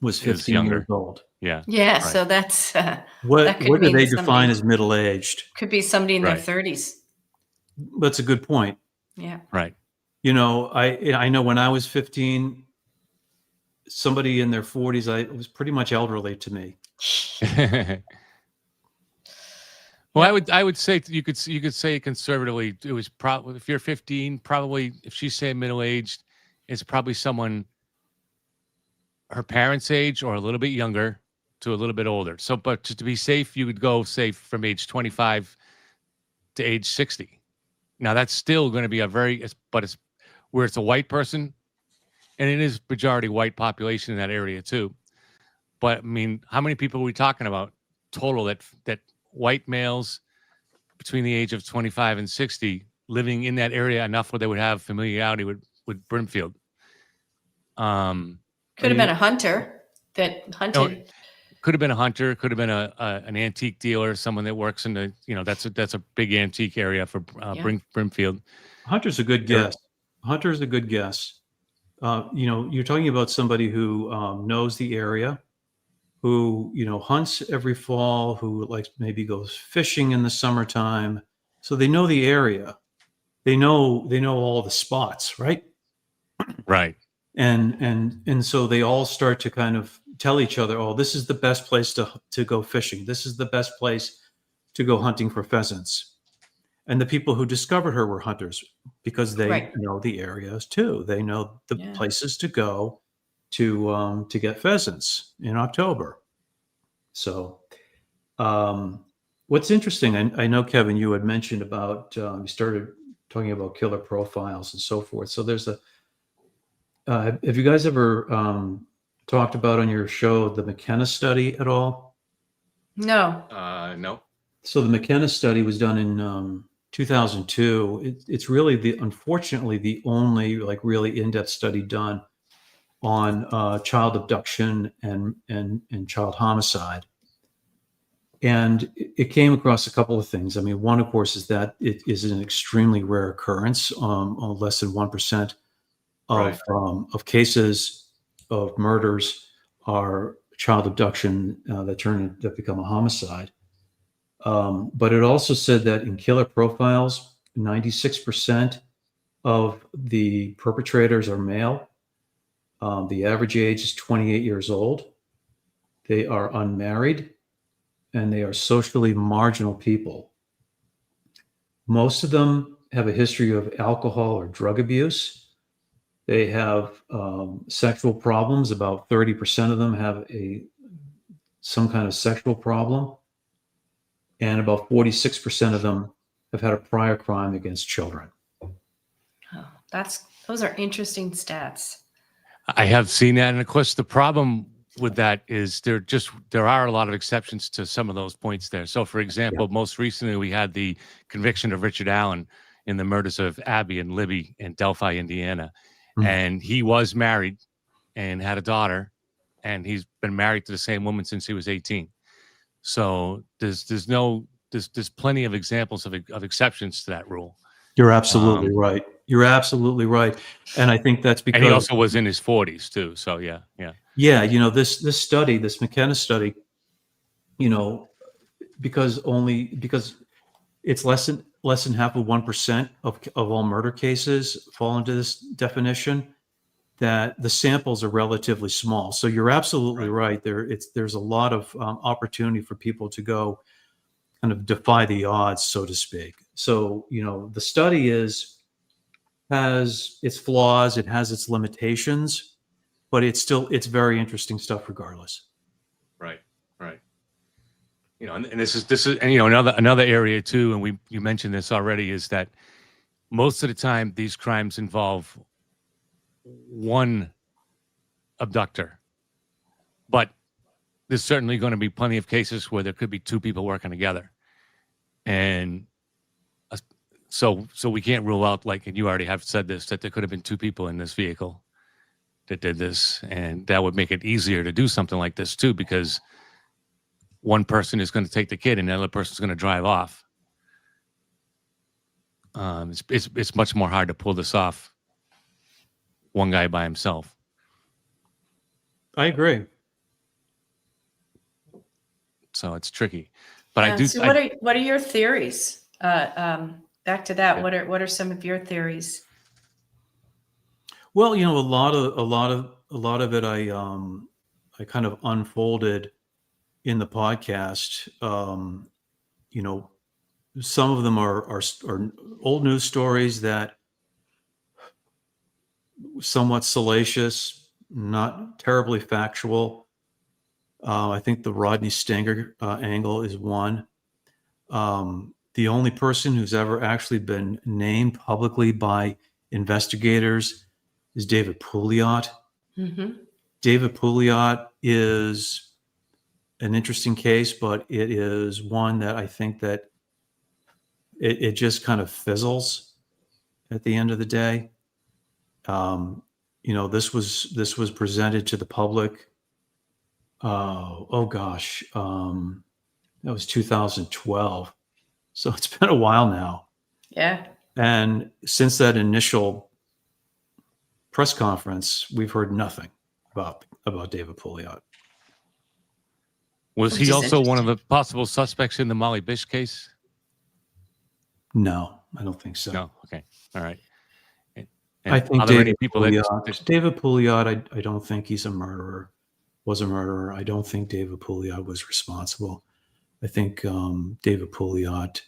was 15 younger. years old. Yeah. Yeah, Right. so that's What could do mean they somebody- define as middle-aged? could be somebody in their Right. 30s. That's a good point. Yeah. Right. You know, I know when I was 15, somebody in their 40s, it was pretty much elderly to me. Well, I would say you could say conservatively it was probably, if you're 15, probably if she's saying middle aged, it's probably someone her parents' age or a little bit younger to a little bit older. So, but to be safe, you would go say from age 25 to age 60. Now that's still going to be but it's where it's a white person, and it is majority white population in that area too. But I mean, how many people are we talking about total that white males between the age of 25 and 60 living in that area enough where they would have familiarity with Brimfield? Could have been a hunter that hunted. Could have been a hunter, could have been an antique dealer, someone that works in the, that's a big antique area for Brimfield. Hunter's a good guess. Hunter's a good guess. You're talking about somebody who knows the area, who hunts every fall, who maybe goes fishing in the summertime, so they know the area. They know all the spots, right? Right. And so they all start to kind of tell each other, oh, this is the best place to go fishing. This is the best place to go hunting for pheasants. And the people who discovered her were hunters because they know the areas too. They know the places to go to get pheasants in October. So what's interesting, I know, Kevin, you had mentioned about, you started talking about killer profiles and so forth. So there's have you guys ever talked about on your show the McKenna study at all? No. No. So the McKenna study was done in 2002. It's really unfortunately the only really in-depth study done on child abduction and child homicide. And it came across a couple of things. I mean, one, of course, is that it is an extremely rare occurrence. Less than 1% of cases of murders are child abduction that become a homicide. But it also said that in killer profiles, 96% of the perpetrators are male. The average age is 28 years old. They are unmarried, and they are socially marginal people. Most of them have a history of alcohol or drug abuse. They have sexual problems. About 30% of them have some kind of sexual problem. And about 46% of them have had a prior crime against children. Oh, those are interesting stats. I have seen that. And of course, the problem with that is there are a lot of exceptions to some of those points there. So for example, most recently we had the conviction of Richard Allen in the murders of Abby and Libby in Delphi, Indiana. And he was married and had a daughter, and he's been married to the same woman since he was 18. So there's plenty of examples of exceptions to that rule. You're absolutely right. You're absolutely right. And I think that's because... And he also was in his 40s too. So yeah. Yeah, this study, this McKenna study, because it's less than half of 1% of all murder cases fall into this definition, that the samples are relatively small. So you're absolutely right. There's a lot of opportunity for people to go kind of defy the odds, so to speak. So, the study has its flaws, it has its limitations, but it's very interesting stuff regardless. Right. And this is another area too, and you mentioned this already, is that most of the time these crimes involve one abductor, but there's certainly going to be plenty of cases where there could be two people working together. And so we can't rule out, like, and you already have said this, that there could have been two people in this vehicle that did this, and that would make it easier to do something like this too, because one person is going to take the kid and the other person is going to drive off. It's much more hard to pull this off, one guy by himself. I agree. So it's tricky, but I do. So what are your theories? Back to that. Yeah. What are some of your theories? Well, a lot of it I kind of unfolded in the podcast. Some of them are old news stories that somewhat salacious, not terribly factual. I think the Rodney Stanger angle is one. The only person who's ever actually been named publicly by investigators is David Pouliot. Mm-hmm. David Pouliot is an interesting case, but it is one that I think that it just kind of fizzles at the end of the day. This was presented to the public. That was 2012. So it's been a while now. Yeah. And since that initial press conference, we've heard nothing about David Pouliot. Was he also one of the possible suspects in the Molly Bish case? No, I don't think so. No. Okay. All right. And I think David Pouliot, I don't think he's a murderer. Was a murderer. I don't think David Pouliot was responsible. I think David Pouliot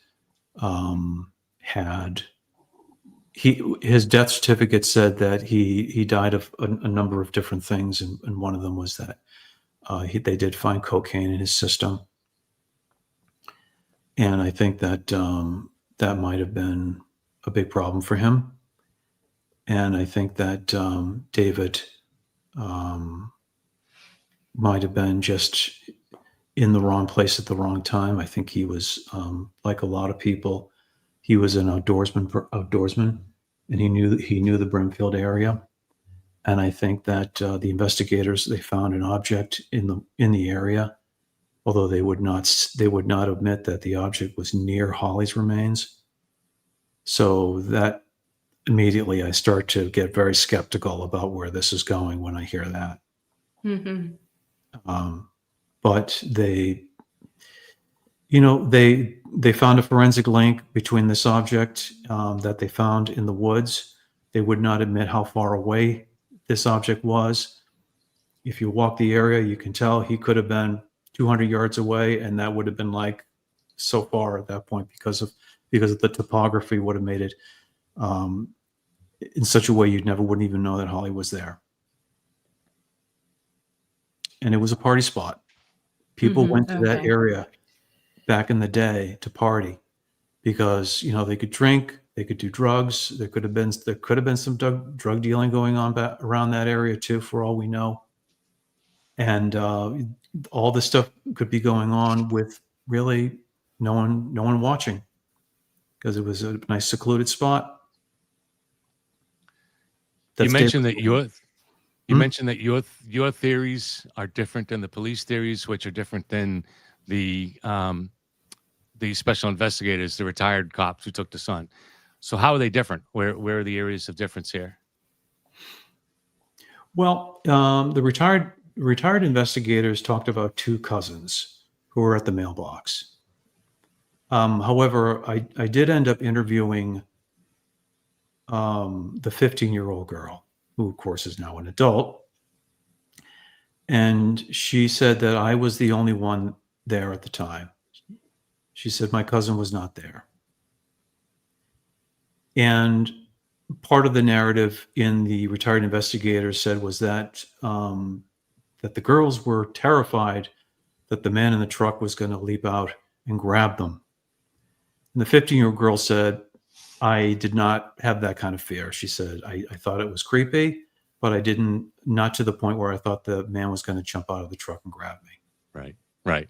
his death certificate said that he died of a number of different things, and one of them was that they did find cocaine in his system, and I think that that might have been a big problem for him, and I think that David might have been just in the wrong place at the wrong time. I think he was, like a lot of people, he was an outdoorsman, and he knew the Brimfield area. And I think that the investigators, they found an object in the area, although they would not admit that the object was near Holly's remains. So that immediately I start to get very skeptical about where this is going when I hear that. Mm-hmm. But they found a forensic link between this object that they found in the woods. They would not admit how far away this object was. If you walk the area, you can tell he could have been 200 yards away, and that would have been like so far at that point because of the topography would have made it in such a way you wouldn't even know that Holly was there. And it was a party spot. People went to that area back in the day to party because they could drink, they could do drugs. There could have been some drug dealing going on around that area too, for all we know. And all this stuff could be going on with really no one watching because it was a nice secluded spot. You mentioned that your theories are different than the police theories, which are different than the special investigators, the retired cops who took the son. So how are they different? Where are the areas of difference here? Well, the retired investigators talked about two cousins who were at the mailbox. However, I did end up interviewing the 15-year-old girl, who of course is now an adult. And she said that I was the only one there at the time. She said my cousin was not there. And part of the narrative in the retired investigators said was that that the girls were terrified that the man in the truck was going to leap out and grab them. And the 15-year-old girl said, I did not have that kind of fear. She said, I thought it was creepy, but not to the point where I thought the man was going to jump out of the truck and grab me. Right.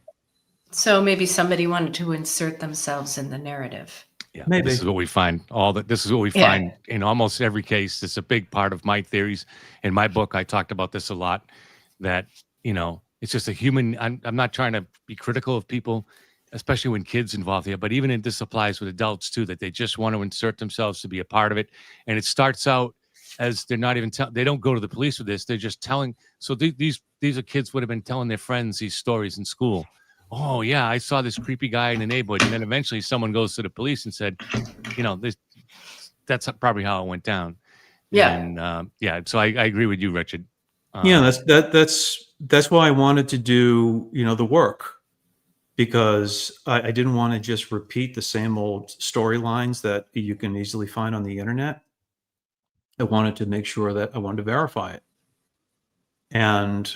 So maybe somebody wanted to insert themselves in the narrative. Yeah, Maybe. this is what we find. This is what we Yeah. find in almost every case. It's a big part of my theories. In my book, I talked about this a lot. That it's just a human. I'm not trying to be critical of people, especially when kids involved here. But even this applies with adults too. That they just want to insert themselves to be a part of it, and it starts out as they're not even they don't go to the police with this. They're just telling. So these are kids would have been telling their friends these stories in school. Oh yeah, I saw this creepy guy in the neighborhood, and then eventually someone goes to the police and said, that's probably how it went down. Yeah. And so I agree with you, Richard. Yeah, that's why I wanted to do the work, because I didn't want to just repeat the same old storylines that you can easily find on the internet. I wanted to make sure that I wanted to verify it. And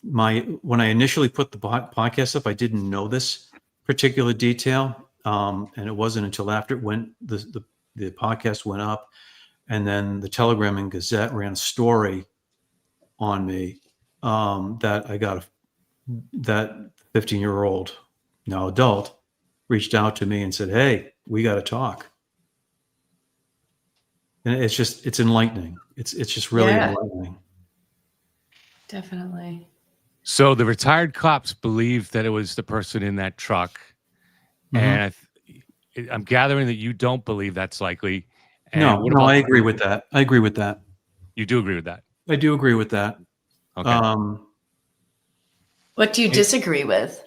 when I initially put the podcast up, I didn't know this particular detail, and it wasn't until after it went the podcast went up, and then the Telegram and Gazette ran a story on me, that I got that 15-year-old, now adult, reached out to me and said, "Hey, we got to talk." And it's enlightening. It's just really enlightening. Definitely. So the retired cops believe that it was the person in that truck, and I'm gathering that you don't believe that's likely. And No, I agree with that. I agree with that. You do agree with that? I do agree with that. Okay. What do you disagree with?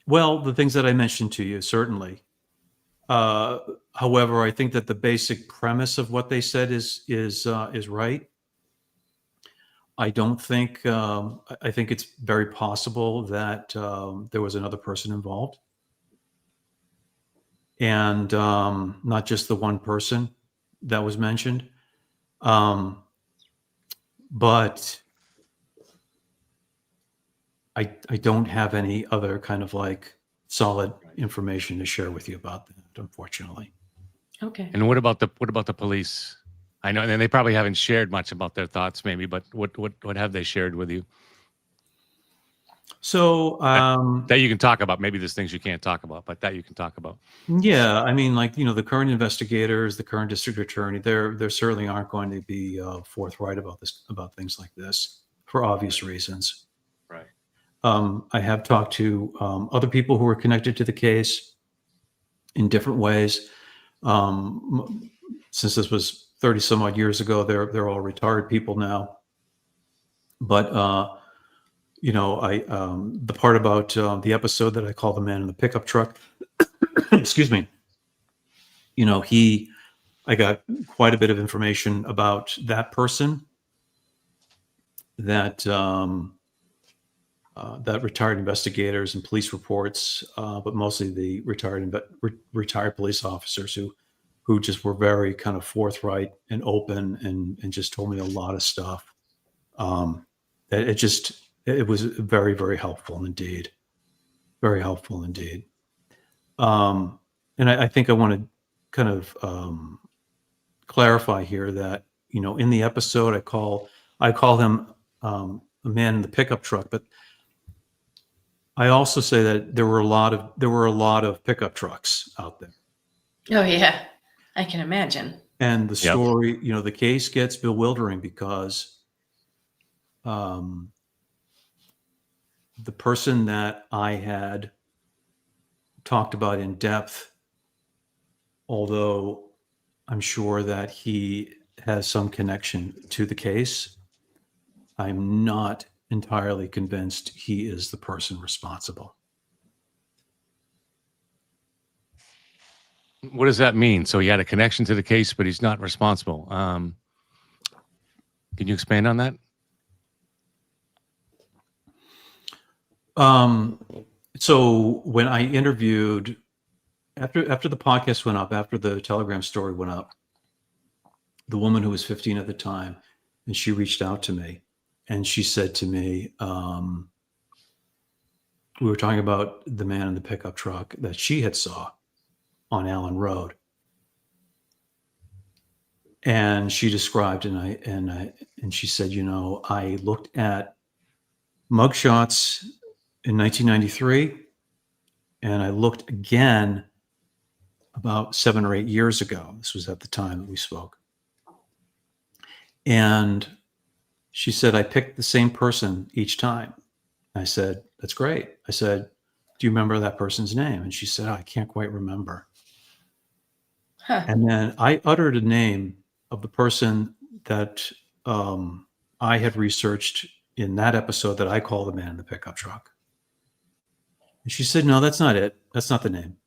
Well, the things that I mentioned to you, certainly. However, I think that the basic premise of what they said is right. I don't think. I think it's very possible that there was another person involved, and not just the one person that was mentioned. But I don't have any other kind of like solid information to share with you about that, unfortunately. Okay. And what about the police? I know, and they probably haven't shared much about their thoughts, maybe, but what have they shared with you? So that you can talk about. Maybe there's things you can't talk about, but that you can talk about. Yeah, I mean, like the current investigators, the current district attorney, they're certainly aren't going to be forthright about things like this for obvious reasons. Right. I have talked to other people who are connected to the case in different ways. Since this was 30 some odd years ago, they're all retired people now. But the part about the episode that I call the man in the pickup truck, excuse me, I got quite a bit of information about that person, that retired investigators and police reports, but mostly the retired police officers who just were very kind of forthright and open and just told me a lot of stuff. It was very, very helpful indeed. Very helpful indeed. And I think I want to kind of clarify here that, in the episode I call him a man in the pickup truck, but I also say that there were a lot of pickup trucks out there. Oh yeah, I can imagine. And the story, the case gets bewildering because the person that I had talked about in depth, although I'm sure that he has some connection to the case, I'm not entirely convinced he is the person responsible. What does that mean? So he had a connection to the case, but he's not responsible. Can you expand on that? So when I interviewed, after the podcast went up, after the Telegram story went up, the woman who was 15 at the time, and she reached out to me, and she said to me, we were talking about the man in the pickup truck that she had saw on Allen Road, and she described, and she said, I looked at mugshots in 1993, and I looked again about 7 or 8 years ago. This was at the time that we spoke. And she said, I picked the same person each time. I said, that's great. I said, do you remember that person's name? And she said, I can't quite remember. Huh. And then I uttered a name of the person that I had researched in that episode that I call the man in the pickup truck. And she said, no, that's not it. That's not the name.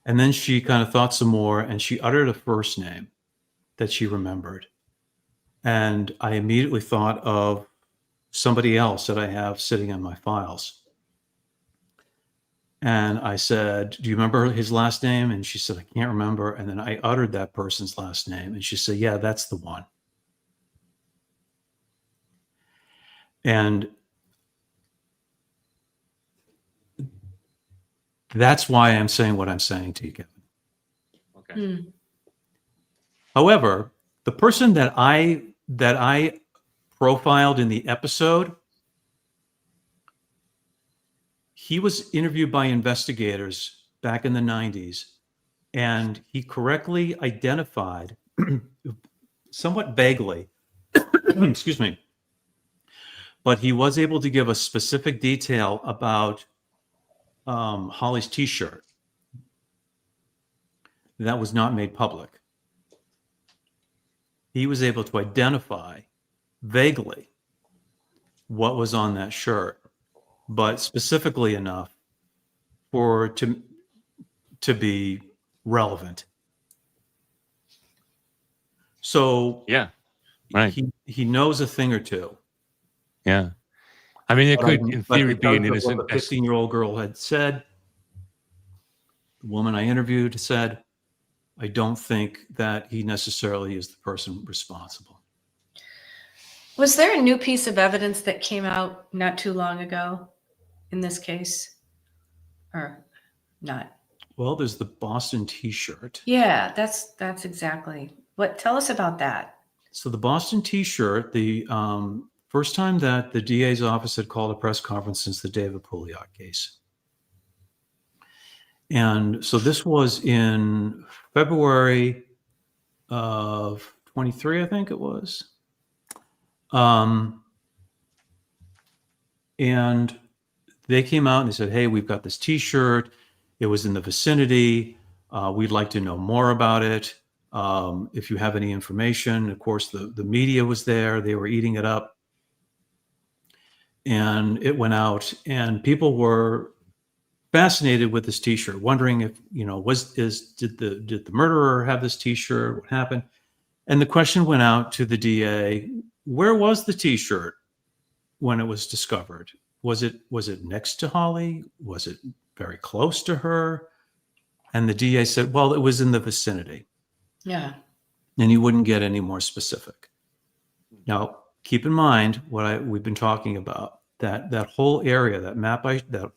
And then she kind of thought some more, and she uttered a first name that she remembered. And I immediately thought of somebody else that I have sitting in my files. And I said, do you remember his last name? And she said, I can't remember. And then I uttered that person's last name. And she said, yeah, that's the one. And that's why I'm saying what I'm saying to you, Kevin. Okay. However, the person that I profiled in the episode, he was interviewed by investigators back in the 90s, and he correctly identified, somewhat vaguely, excuse me, but he was able to give a specific detail about Holly's T-shirt that was not made public. He was able to identify vaguely what was on that shirt, but specifically enough for to be relevant. So Yeah. Right. he knows a thing or two. Yeah. I mean, it But could, in theory, be an because of innocent. what the 15-year-old girl had said, the woman I interviewed said, I don't think that he necessarily is the person responsible. Was there a new piece of evidence that came out not too long ago in this case? Or not? Well, there's the Boston T-shirt. Yeah, that's exactly. Tell us about that. So the Boston T-shirt, the first time that the DA's office had called a press conference since the David Pouliot case. And so this was in February of 23, I think it was. And they came out and they said, hey, we've got this T-shirt. It was in the vicinity. We'd like to know more about it. If you have any information. Of course, the media was there. They were eating it up. And it went out, and people were fascinated with this T-shirt, wondering if, did the murderer have this T-shirt? What happened? And the question went out to the DA, where was the T-shirt when it was discovered? Was it next to Holly? Was it very close to her? And the DA said, well, it was in the vicinity. Yeah. And he wouldn't get any more specific. Now, keep in mind what we've been talking about, that whole area, that map, that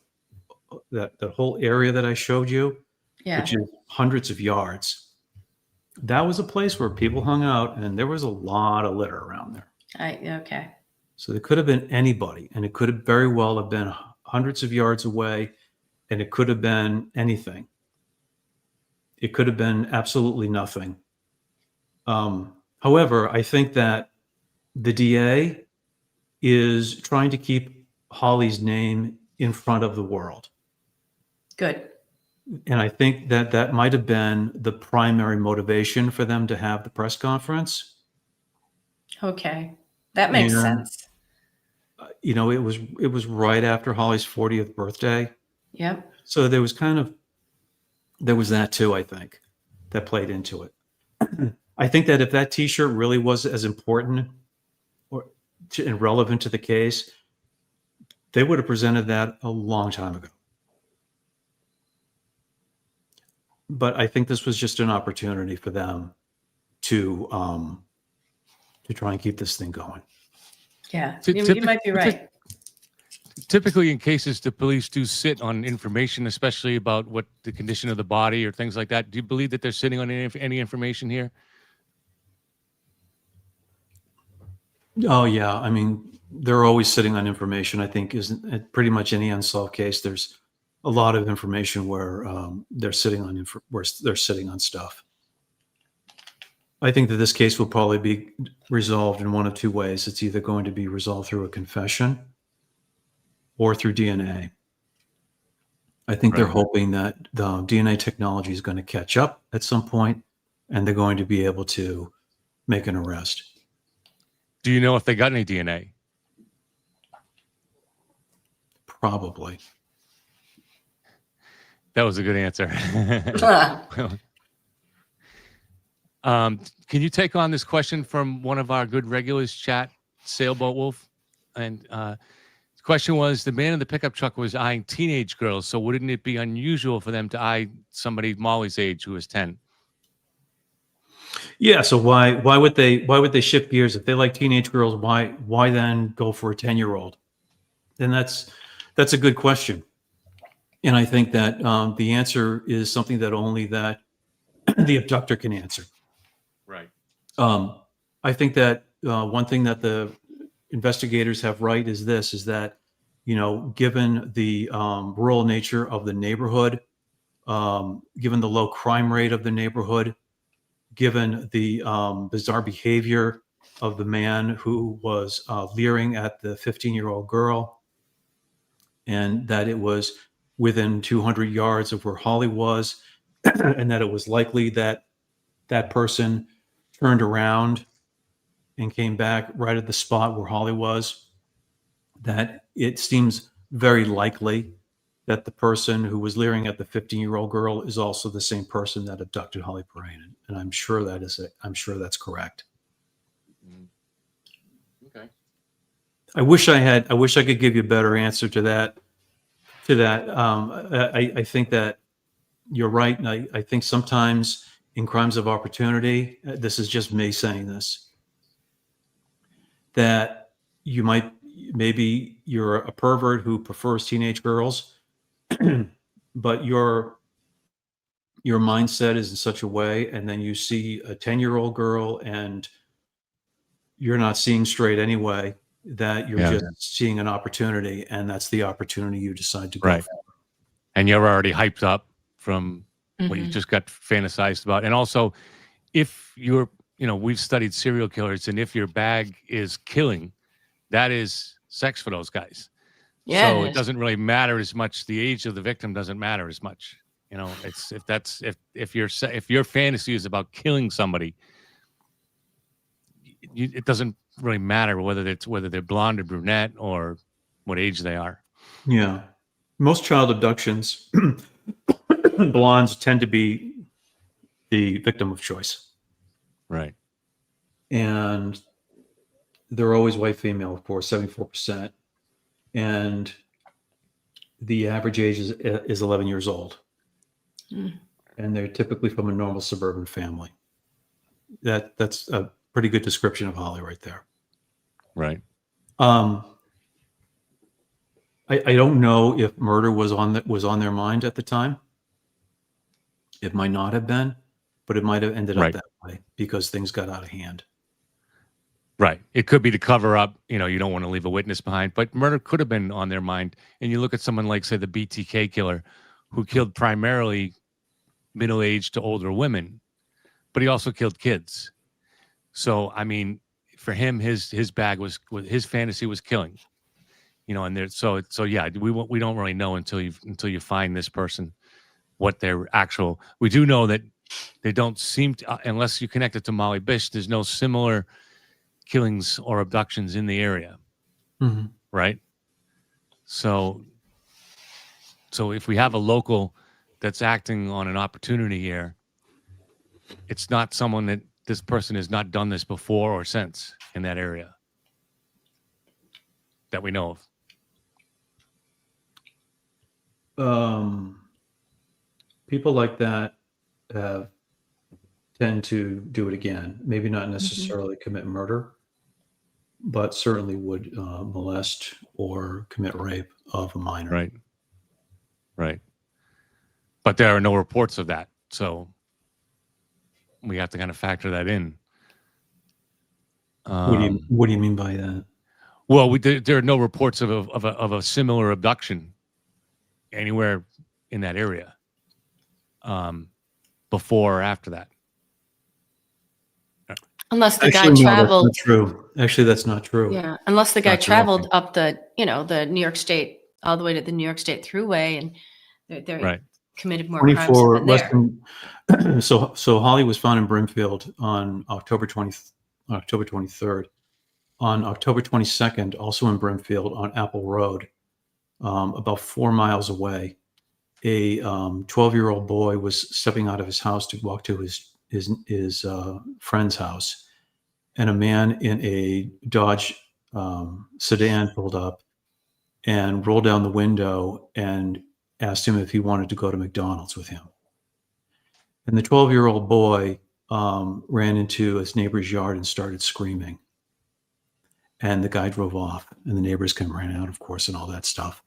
whole area that I showed you, Yeah. which is hundreds of yards. That was a place where people hung out, and there was a lot of litter around there. Okay. So there could have been anybody, and it could have very well have been hundreds of yards away, and it could have been anything. It could have been absolutely nothing. However, I think that the DA is trying to keep Holly's name in front of the world. Good. And I think that might have been the primary motivation for them to have the press conference. Okay. That makes sense. It was right after Holly's 40th birthday. Yep. So there was that too, I think, that played into it. I think that if that T-shirt really was as important and relevant to the case, they would have presented that a long time ago. But I think this was just an opportunity for them to try and keep this thing going. Yeah, you might be right. Typically, in cases, the police do sit on information, especially about what the condition of the body or things like that. Do you believe that they're sitting on any information here? Oh yeah, I mean, they're always sitting on information. I think isn't it pretty much any unsolved case. There's a lot of information where they're sitting on where they're sitting on stuff. I think that this case will probably be resolved in one of two ways. It's either going to be resolved through a confession or through DNA. I think they're hoping that the DNA technology is going to catch up at some point, and they're going to be able to make an arrest. Do you know if they got any DNA? Probably. That was a good answer. Can you take on this question from one of our good regulars, chat, Sailboat Wolf? And the question was, the man in the pickup truck was eyeing teenage girls, so wouldn't it be unusual for them to eye somebody Molly's age who was 10? Yeah, so why would they shift gears if they like teenage girls? Why then go for a 10-year-old? And that's a good question. And I think that the answer is something that only that the abductor can answer. Right. I think that one thing that the investigators have right is that, given the rural nature of the neighborhood, given the low crime rate of the neighborhood, given the bizarre behavior of the man who was leering at the 15-year-old girl, and that it was within 200 yards of where Holly was, and that it was likely that that person turned around and came back right at the spot where Holly was, that it seems very likely that the person who was leering at the 15-year-old girl is also the same person that abducted Holly Piirainen. And I'm sure that's correct. Okay. I wish I could give you a better answer to that. I think that you're right. And I think sometimes in crimes of opportunity, this is just me saying this, that maybe you're a pervert who prefers teenage girls, but your mindset is in such a way, and then you see a 10-year-old girl and you're not seeing straight anyway, that you're just seeing an opportunity, and that's the opportunity you decide to go for. And you're already hyped up from what you just got fantasized about. And also, if you're, we've studied serial killers, and if your bag is killing, that is sex for those guys. Yeah, so it doesn't really matter as much. The age of the victim doesn't matter as much. It's if your fantasy is about killing somebody, it doesn't really matter whether they're blonde or brunette or what age they are. Yeah, most child abductions, blondes tend to be the victim of choice, right? And they're always white female, of course, 74%, and the average age is 11 years old. And they're typically from a normal suburban family. That's a pretty good description of Holly right there. Right. I don't know if murder was on their mind at the time. It might not have been, but it might have ended up that way because things got out of hand. Right. It could be to cover up, you don't want to leave a witness behind, but murder could have been on their mind. And you look at someone like, say, the BTK killer, who killed primarily middle-aged to older women, but he also killed kids. So, I mean, for him, his bag was his fantasy was killing, and there. So yeah, we don't really know until you find this person what their actual. We do know that they don't seem to, unless you connect it to Molly Bish. There's no similar killings or abductions in the area, right? So if we have a local that's acting on an opportunity here, it's not someone that this person has not done this before or since in that area that we know of. People like that tend to do it again. Maybe not necessarily commit murder, but certainly would molest or commit rape of a minor. Right. But there are no reports of that, so we have to kind of factor that in. What do you mean by that? Well, there are no reports of a similar abduction anywhere in that area, before or after that. Unless the guy Actually, no, that's traveled. not true. Actually, that's not true. Yeah, unless the guy Not true, traveled okay. up the New York State, all the way to the New York State Thruway, and they're Right. committed more crimes up 24 in less there. than so Holly was found in Brimfield on October 23rd. On October 22nd, also in Brimfield on Apple Road, about 4 miles away, a 12-year-old boy was stepping out of his house to walk to his friend's house, and a man in a Dodge sedan pulled up and rolled down the window and asked him if he wanted to go to McDonald's with him. And the 12-year-old boy ran into his neighbor's yard and started screaming. And the guy drove off, and the neighbors came ran out, of course, and all that stuff.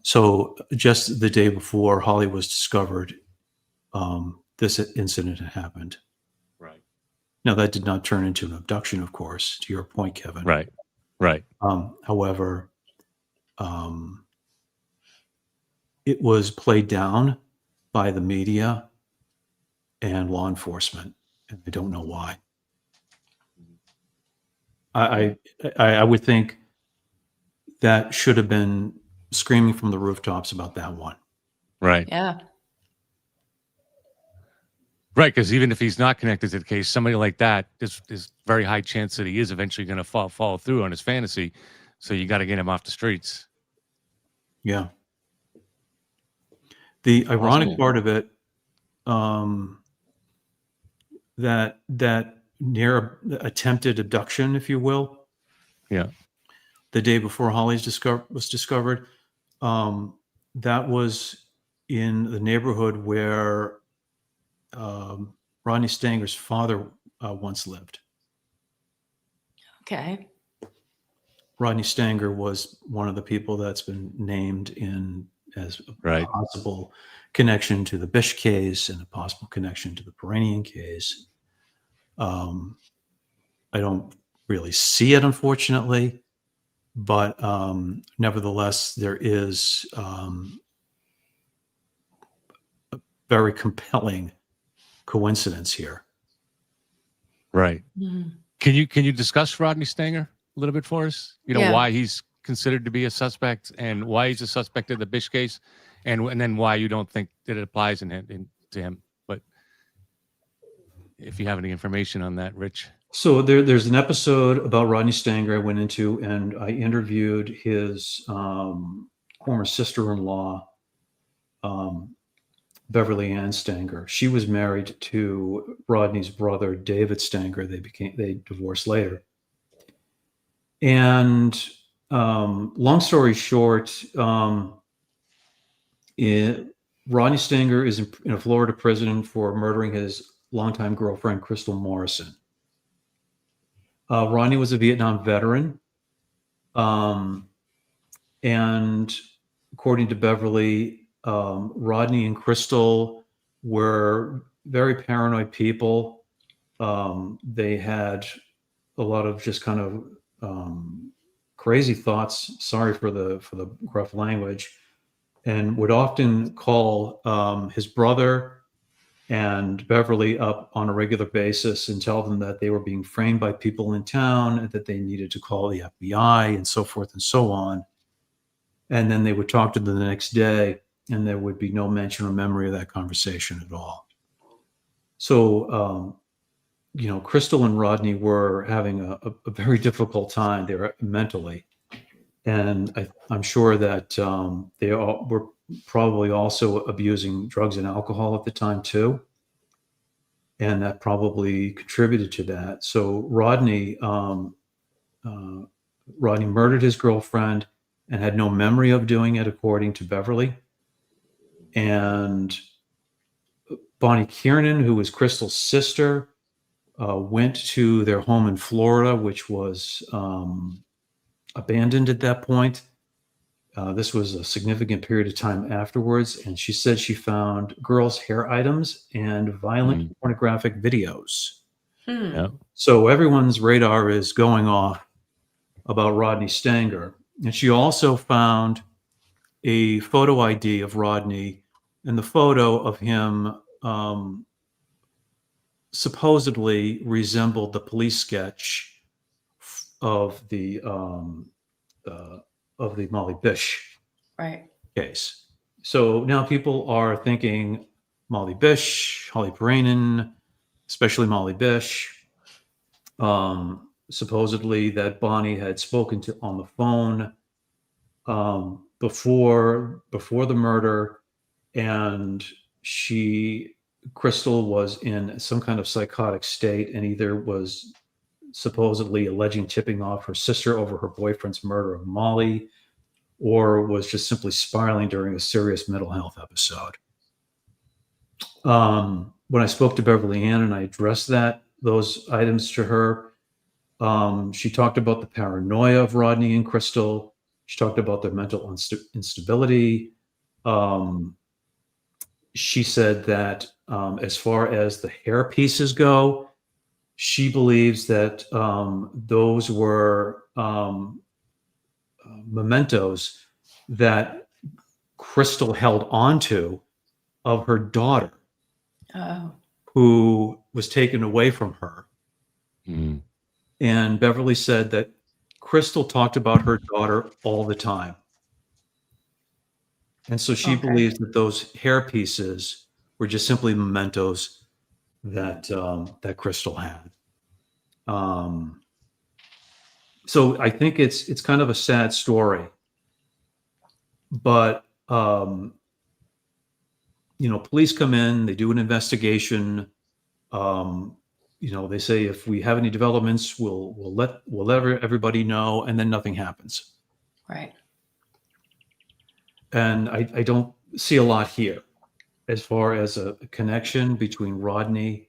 So just the day before Holly was discovered, this incident had happened. Right. Now, that did not turn into an abduction, of course, to your point, Kevin. Right. Right. However, it was played down by the media and law enforcement, and I don't know why. I would think that should have been screaming from the rooftops about that one. Right. Yeah. Right, because even if he's not connected to the case, somebody like that, there's very high chance that he is eventually going to follow through on his fantasy. So you got to get him off the streets. Yeah. The ironic Awesome. part of it, that near attempted abduction, if you will. Yeah. The day before Holly's was discovered, that was in the neighborhood where Rodney Stanger's father once lived. Okay. Rodney Stanger was one of the people that's been named as a possible connection to the Bish case and a possible connection to the Piirainen case. I don't really see it, unfortunately, but nevertheless, there is a very compelling coincidence here. Right. Mm-hmm. Can you discuss Rodney Stanger a little bit for us? You know, Yeah. why he's considered to be a suspect and why he's a suspect in the Bish case, and then why you don't think that it applies to him. But if you have any information on that, Rich. So there's an episode about Rodney Stanger I went into, and I interviewed his former sister-in-law, Beverly Ann Stanger. She was married to Rodney's brother, David Stanger. They divorced later. And long story short, Rodney Stanger is in a Florida prison for murdering his longtime girlfriend, Crystal Morrison. Rodney was a Vietnam veteran. And according to Beverly, Rodney and Crystal were very paranoid people. They had a lot of just kind of crazy thoughts. Sorry for the gruff language, and would often call his brother and Beverly up on a regular basis and tell them that they were being framed by people in town and that they needed to call the FBI and so forth and so on. And then they would talk to them the next day, and there would be no mention or memory of that conversation at all. So, Crystal and Rodney were having a very difficult time there mentally. And I'm sure that they all were probably also abusing drugs and alcohol at the time too. And that probably contributed to that. So Rodney murdered his girlfriend and had no memory of doing it, according to Beverly. And Bonnie Kiernan, who was Crystal's sister, went to their home in Florida, which was abandoned at that point. This was a significant period of time afterwards, and she said she found girls' hair items and violent pornographic videos. Yeah. So everyone's radar is going off about Rodney Stanger. And she also found a photo ID of Rodney, and the photo of him supposedly resembled the police sketch of the Molly Bish Right. case. So now people are thinking Molly Bish, Holly Piirainen, especially Molly Bish. Supposedly that Bonnie had spoken to on the phone before the murder, and Crystal was in some kind of psychotic state and either was supposedly alleging tipping off her sister over her boyfriend's murder of Molly, or was just simply spiraling during a serious mental health episode. When I spoke to Beverly Ann and I addressed those items to her, she talked about the paranoia of Rodney and Crystal. She talked about their mental instability. She said that as far as the hair pieces go, she believes that those were mementos that Crystal held onto of her daughter, who was taken away from her. Mm. And Beverly said that Crystal talked about her daughter all the time. And so she believes that those hair pieces were just simply mementos that that Crystal had. So I think it's kind of a sad story, but police come in, they do an investigation. They say if we have any developments, we'll let everybody know, and then nothing happens. Right. And I don't see a lot here as far as a connection between Rodney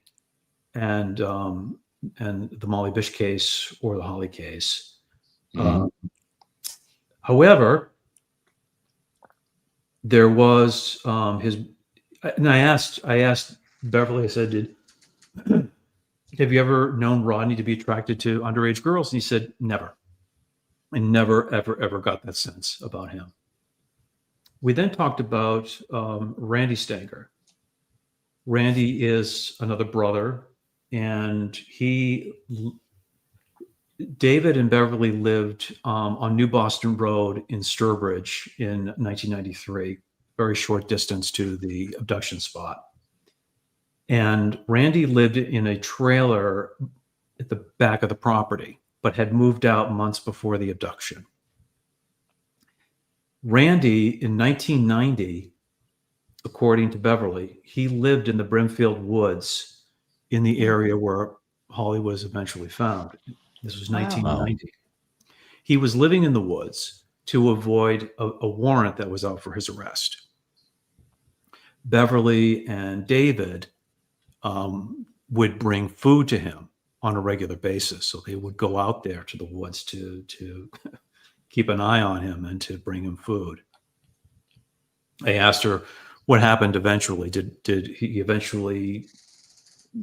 and the Molly Bish case or the Holly case. Mm-hmm. However, there was and I asked Beverly, I said, have you ever known Rodney to be attracted to underage girls? And he said, never. I never, ever, ever got that sense about him. We then talked about Randy Stanger. Randy is another brother, and David and Beverly lived on New Boston Road in Sturbridge in 1993, very short distance to the abduction spot. And Randy lived in a trailer at the back of the property, but had moved out months before the abduction. Randy, in 1990, according to Beverly, he lived in the Brimfield woods in the area where Holly was eventually found. This was 1990. Wow. He was living in the woods to avoid a warrant that was out for his arrest. Beverly and David would bring food to him on a regular basis. So they would go out there to the woods to keep an eye on him and to bring him food. I asked her what happened eventually. Did he eventually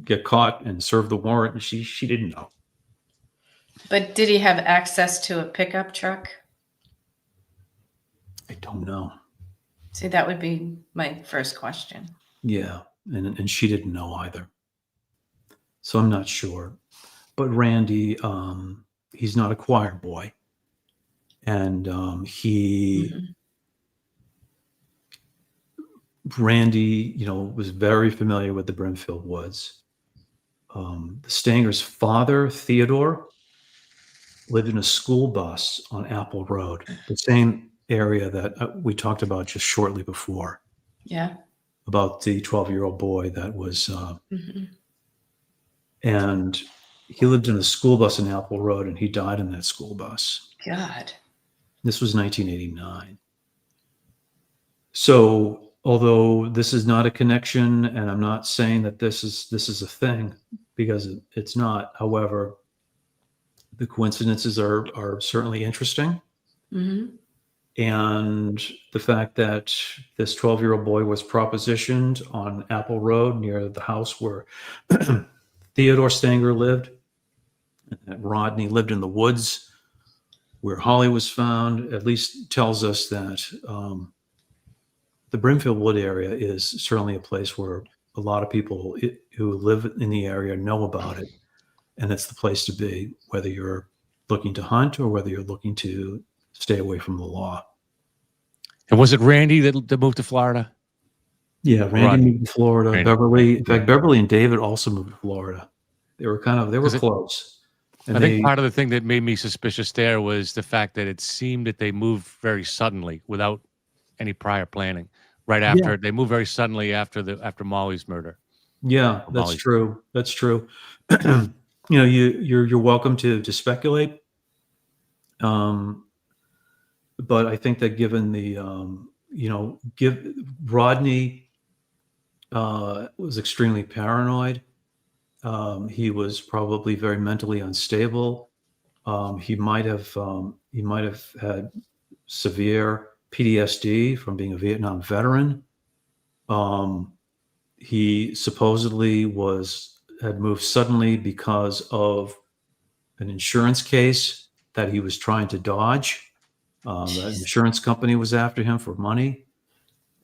get caught and serve the warrant? And she didn't know. But did he have access to a pickup truck? I don't know. See, that would be my first question. Yeah, and she didn't know either. So I'm not sure. But Randy, he's not a choir boy. And Randy, was very familiar with the Brimfield woods. The Stanger's father, Theodore, lived in a school bus on Apple Road, the same area that we talked about just shortly before. Yeah. About the 12-year-old boy that was, and he lived in a school bus on Apple Road, and he died in that school bus. God. This was 1989. So, although this is not a connection, and I'm not saying that this is a thing, because it's not. However, the coincidences are certainly interesting. Mm-hmm. And the fact that this 12-year-old boy was propositioned on Apple Road near the house where Theodore Stanger lived, and that Rodney lived in the woods where Holly was found at least tells us that the Brimfield Wood area is certainly a place where a lot of people who live in the area know about it, and it's the place to be, whether you're looking to hunt or whether you're looking to stay away from the law. And was it Randy that moved to Florida? Yeah, Randy moved to Florida. Randy. Beverly, in fact, Beverly and David also moved to Florida. They were close. And I think part of the thing that made me suspicious there was the fact that it seemed that they moved very suddenly without any prior planning. Right after they moved very suddenly after Molly's murder. Yeah, that's true. That's true. You're welcome to speculate. But I think that given the Rodney was extremely paranoid. He was probably very mentally unstable. He might have had severe PTSD from being a Vietnam veteran. He supposedly had moved suddenly because of an insurance case that he was trying to dodge. The insurance company was after him for money.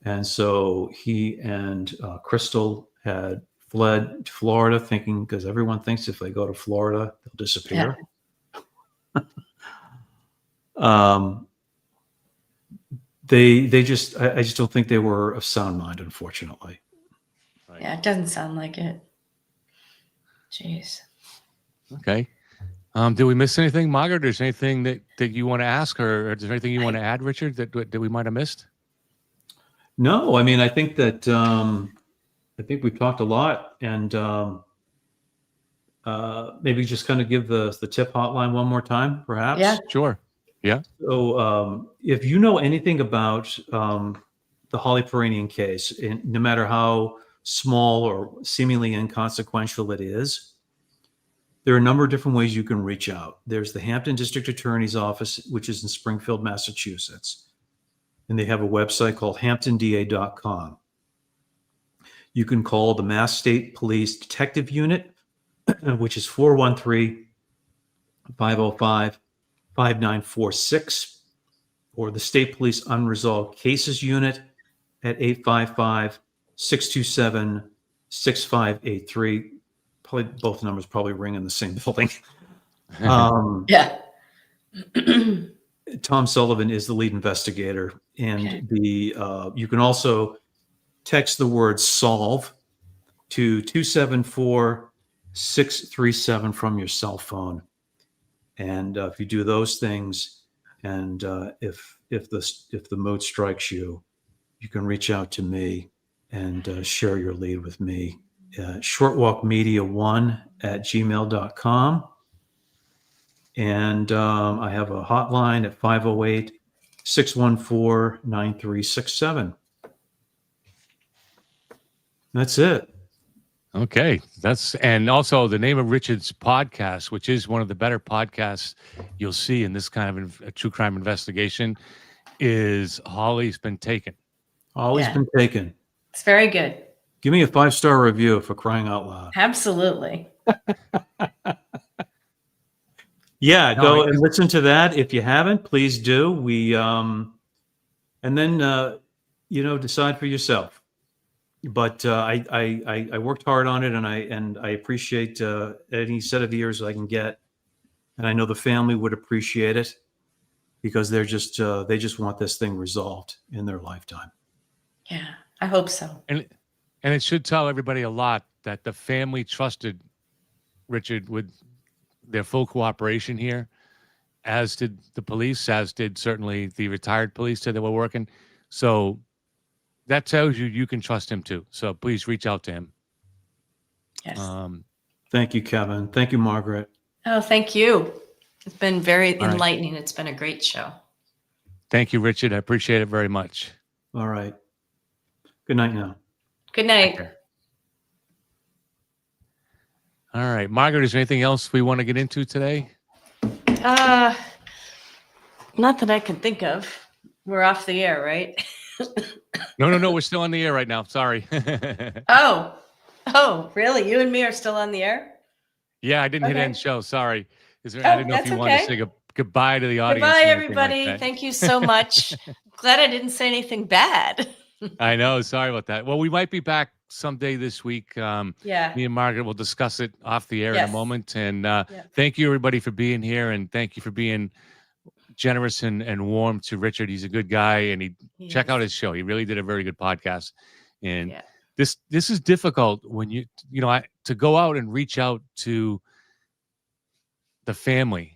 And so he and Crystal had fled to Florida, thinking, because everyone thinks if they go to Florida, they'll disappear. Yeah. I just don't think they were of sound mind, unfortunately. Right. Yeah, it doesn't sound like it. Jeez. Okay. Did we miss anything, Margaret? Is there anything that you want to ask, or is there anything you want to add, Richard, that we might have missed? No, I mean, I think that I think we've talked a lot, and maybe just kind of give the tip hotline one more time, perhaps. Yeah, sure. Yeah. So, if you know anything about the Holly Piirainen case, and no matter how small or seemingly inconsequential it is, there are a number of different ways you can reach out. There's the Hampden District Attorney's Office, which is in Springfield, Massachusetts, and they have a website called hamptonda.com. You can call the Mass State Police Detective Unit, which is 413-505-5946, or the State Police Unresolved Cases Unit at 855-627-6583. Probably both numbers probably ring in the same building. yeah. Tom Sullivan is the lead investigator, and you can also text the word "solve" to 274-637 from your cell phone. And if you do those things, and if the mood strikes you, you can reach out to me and share your lead with me. shortwalkmedia1@gmail.com. And I have a hotline at 508-614-9367. That's it. Okay. And also the name of Richard's podcast, which is one of the better podcasts you'll see in this kind of a true crime investigation, is Holly's Been Taken. Holly's Been Taken. It's very good. Give me a 5-star review for crying out loud. Absolutely. Yeah, go and listen to that. If you haven't, please do. We and then decide for yourself. But I worked hard on it, and I appreciate any set of ears I can get, and I know the family would appreciate it, because they just want this thing resolved in their lifetime. Yeah, I hope so. And it should tell everybody a lot that the family trusted Richard with their full cooperation here, as did the police, as did certainly the retired police that were working. So that tells you can trust him too. So please reach out to him. Yes. Thank you, Kevin. Thank you, Margaret. Oh, thank you. It's been very enlightening. It's been a great show. Thank you, Richard. I appreciate it very much. All right. Good night now. Good night. All right, Margaret, is there anything else we want to get into today? Not that I can think of. We're off the air, right? No. We're still on the air right now. Sorry. Oh, really? You and me are still on the air? Yeah, I didn't hit end show. Sorry. I didn't know if you wanted to say goodbye to the audience. Goodbye, and everything like everybody. that. Thank you so much. Glad I didn't say anything bad. I know. Sorry about that. Well, we might be back someday this week. Yeah. Me and Margaret will discuss it off the air in Yes. a moment. And thank you, everybody, for being here. And thank you for being generous and warm to Richard. He's a good guy. And check out his show. He really did a very good podcast. And this is difficult when to go out and reach out to the family.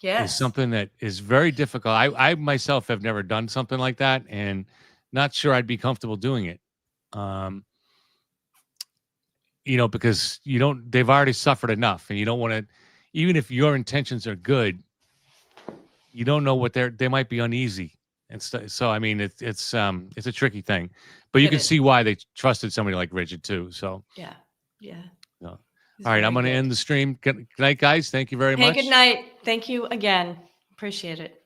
Is something that is very difficult. I myself have never done something like that, and not sure I'd be comfortable doing it. Because they've already suffered enough, and you don't want to, even if your intentions are good, you don't know what they might be uneasy. And so I mean, it's a tricky thing, but you can see why they trusted somebody like Richard too. So yeah. All right, I'm going to end the stream. Good night, guys. Thank you very much. Good night. Thank you again. Appreciate it.